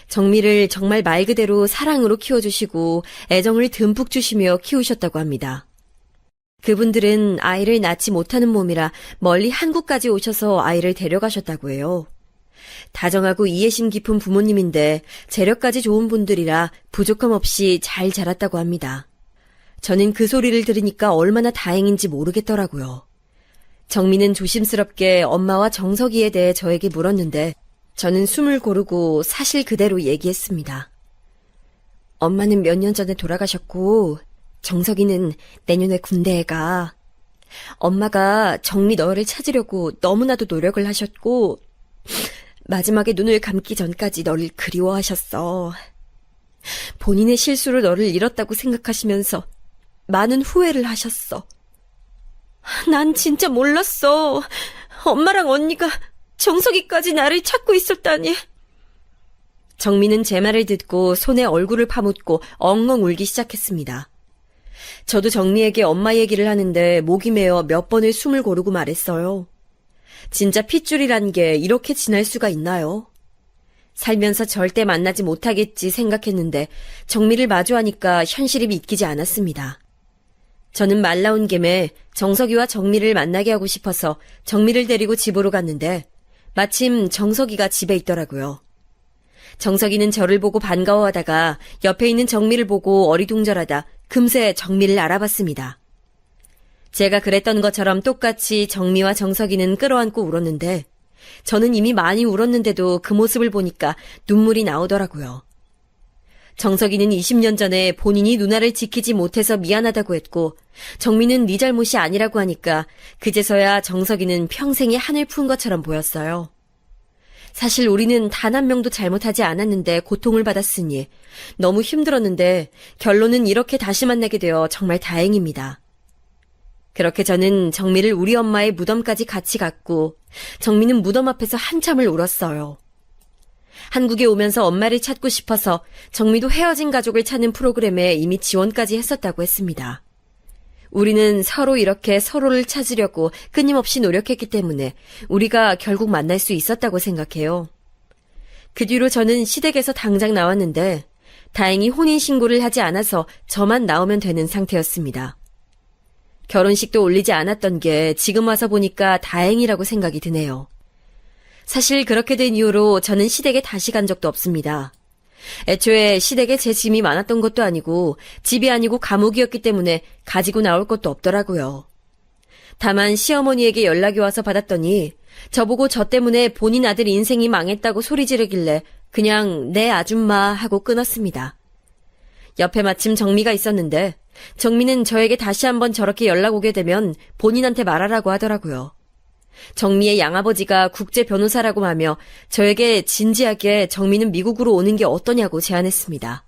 정미를 정말 말 그대로 사랑으로 키워주시고 애정을 듬뿍 주시며 키우셨다고 합니다. 그분들은 아이를 낳지 못하는 몸이라 멀리 한국까지 오셔서 아이를 데려가셨다고 해요. 다정하고 이해심 깊은 부모님인데 재력까지 좋은 분들이라 부족함 없이 잘 자랐다고 합니다. 저는 그 소리를 들으니까 얼마나 다행인지 모르겠더라고요. 정미는 조심스럽게 엄마와 정석이에 대해 저에게 물었는데 저는 숨을 고르고 사실 그대로 얘기했습니다. 엄마는 몇 년 전에 돌아가셨고 정석이는 내년에 군대에 가. 엄마가 정미 너를 찾으려고 너무나도 노력을 하셨고 마지막에 눈을 감기 전까지 너를 그리워하셨어. 본인의 실수로 너를 잃었다고 생각하시면서 많은 후회를 하셨어. 난 진짜 몰랐어. 엄마랑 언니가 정석이까지 나를 찾고 있었다니. 정미는 제 말을 듣고 손에 얼굴을 파묻고 엉엉 울기 시작했습니다. 저도 정미에게 엄마 얘기를 하는데 목이 메어 몇 번을 숨을 고르고 말했어요. 진짜 핏줄이란 게 이렇게 진할 수가 있나요? 살면서 절대 만나지 못하겠지 생각했는데 정미를 마주하니까 현실이 믿기지 않았습니다. 저는 말 나온 김에 정석이와 정미를 만나게 하고 싶어서 정미를 데리고 집으로 갔는데 마침 정석이가 집에 있더라고요. 정석이는 저를 보고 반가워하다가 옆에 있는 정미를 보고 어리둥절하다 금세 정미를 알아봤습니다. 제가 그랬던 것처럼 똑같이 정미와 정석이는 끌어안고 울었는데 저는 이미 많이 울었는데도 그 모습을 보니까 눈물이 나오더라고요. 정석이는 20년 전에 본인이 누나를 지키지 못해서 미안하다고 했고 정미는 네 잘못이 아니라고 하니까 그제서야 정석이는 평생에 한을 푼 것처럼 보였어요. 사실 우리는 단 한 명도 잘못하지 않았는데 고통을 받았으니 너무 힘들었는데 결론은 이렇게 다시 만나게 되어 정말 다행입니다. 그렇게 저는 정미를 우리 엄마의 무덤까지 같이 갔고 정미는 무덤 앞에서 한참을 울었어요. 한국에 오면서 엄마를 찾고 싶어서 정미도 헤어진 가족을 찾는 프로그램에 이미 지원까지 했었다고 했습니다. 우리는 서로 이렇게 서로를 찾으려고 끊임없이 노력했기 때문에 우리가 결국 만날 수 있었다고 생각해요. 그 뒤로 저는 시댁에서 당장 나왔는데 다행히 혼인신고를 하지 않아서 저만 나오면 되는 상태였습니다. 결혼식도 올리지 않았던 게 지금 와서 보니까 다행이라고 생각이 드네요. 사실 그렇게 된 이후로 저는 시댁에 다시 간 적도 없습니다. 애초에 시댁에 제 짐이 많았던 것도 아니고 집이 아니고 감옥이었기 때문에 가지고 나올 것도 없더라고요. 다만 시어머니에게 연락이 와서 받았더니 저보고 저 때문에 본인 아들 인생이 망했다고 소리 지르길래 그냥 네 아줌마 하고 끊었습니다. 옆에 마침 정미가 있었는데 정미는 저에게 다시 한번 저렇게 연락 오게 되면 본인한테 말하라고 하더라고요. 정미의 양아버지가 국제 변호사라고 하며 저에게 진지하게 정미는 미국으로 오는 게 어떠냐고 제안했습니다.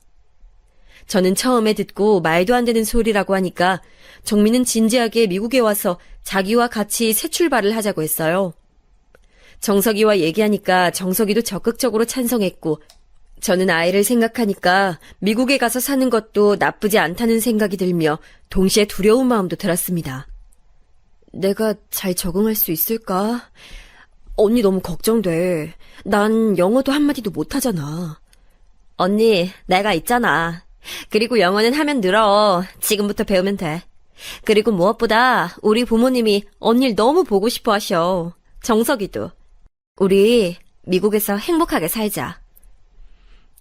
저는 처음에 듣고 말도 안 되는 소리라고 하니까 정미는 진지하게 미국에 와서 자기와 같이 새 출발을 하자고 했어요. 정석이와 얘기하니까 정석이도 적극적으로 찬성했고 저는 아이를 생각하니까 미국에 가서 사는 것도 나쁘지 않다는 생각이 들며 동시에 두려운 마음도 들었습니다. 내가 잘 적응할 수 있을까? 언니 너무 걱정돼. 난 영어도 한마디도 못하잖아. 언니, 내가 있잖아. 그리고 영어는 하면 늘어. 지금부터 배우면 돼. 그리고 무엇보다 우리 부모님이 언니를 너무 보고 싶어 하셔. 정석이도. 우리 미국에서 행복하게 살자.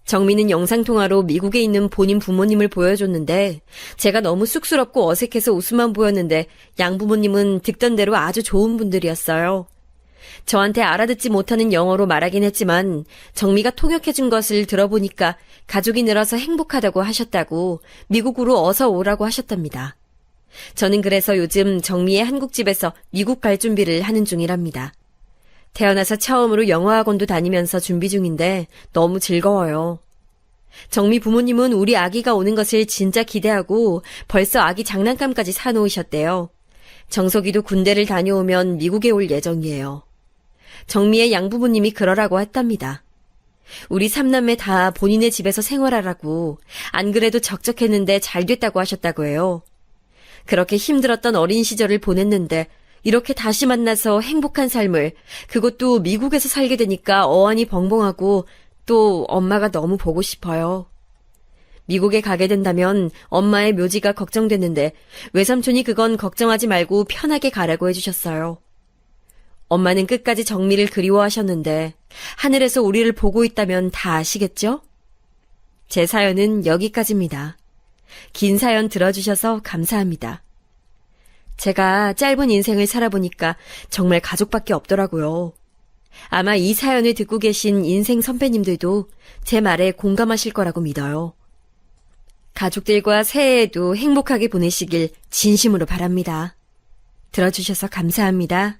정미는 영상통화로 미국에 있는 본인 부모님을 보여줬는데 제가 너무 쑥스럽고 어색해서 웃음만 보였는데 양부모님은 듣던 대로 아주 좋은 분들이었어요. 저한테 알아듣지 못하는 영어로 말하긴 했지만 정미가 통역해준 것을 들어보니까 가족이 늘어서 행복하다고 하셨다고 미국으로 어서 오라고 하셨답니다. 저는 그래서 요즘 정미의 한국집에서 미국 갈 준비를 하는 중이랍니다. 태어나서 처음으로 영어학원도 다니면서 준비 중인데 너무 즐거워요. 정미 부모님은 우리 아기가 오는 것을 진짜 기대하고 벌써 아기 장난감까지 사놓으셨대요. 정석이도 군대를 다녀오면 미국에 올 예정이에요. 정미의 양부모님이 그러라고 했답니다. 우리 삼남매 다 본인의 집에서 생활하라고 안 그래도 적적했는데 잘 됐다고 하셨다고 해요. 그렇게 힘들었던 어린 시절을 보냈는데 이렇게 다시 만나서 행복한 삶을, 그것도 미국에서 살게 되니까 어안이 벙벙하고 또 엄마가 너무 보고 싶어요. 미국에 가게 된다면 엄마의 묘지가 걱정됐는데 외삼촌이 그건 걱정하지 말고 편하게 가라고 해주셨어요. 엄마는 끝까지 정미를 그리워하셨는데 하늘에서 우리를 보고 있다면 다 아시겠죠? 제 사연은 여기까지입니다. 긴 사연 들어주셔서 감사합니다. 제가 짧은 인생을 살아보니까 정말 가족밖에 없더라고요. 아마 이 사연을 듣고 계신 인생 선배님들도 제 말에 공감하실 거라고 믿어요. 가족들과 새해에도 행복하게 보내시길 진심으로 바랍니다. 들어주셔서 감사합니다.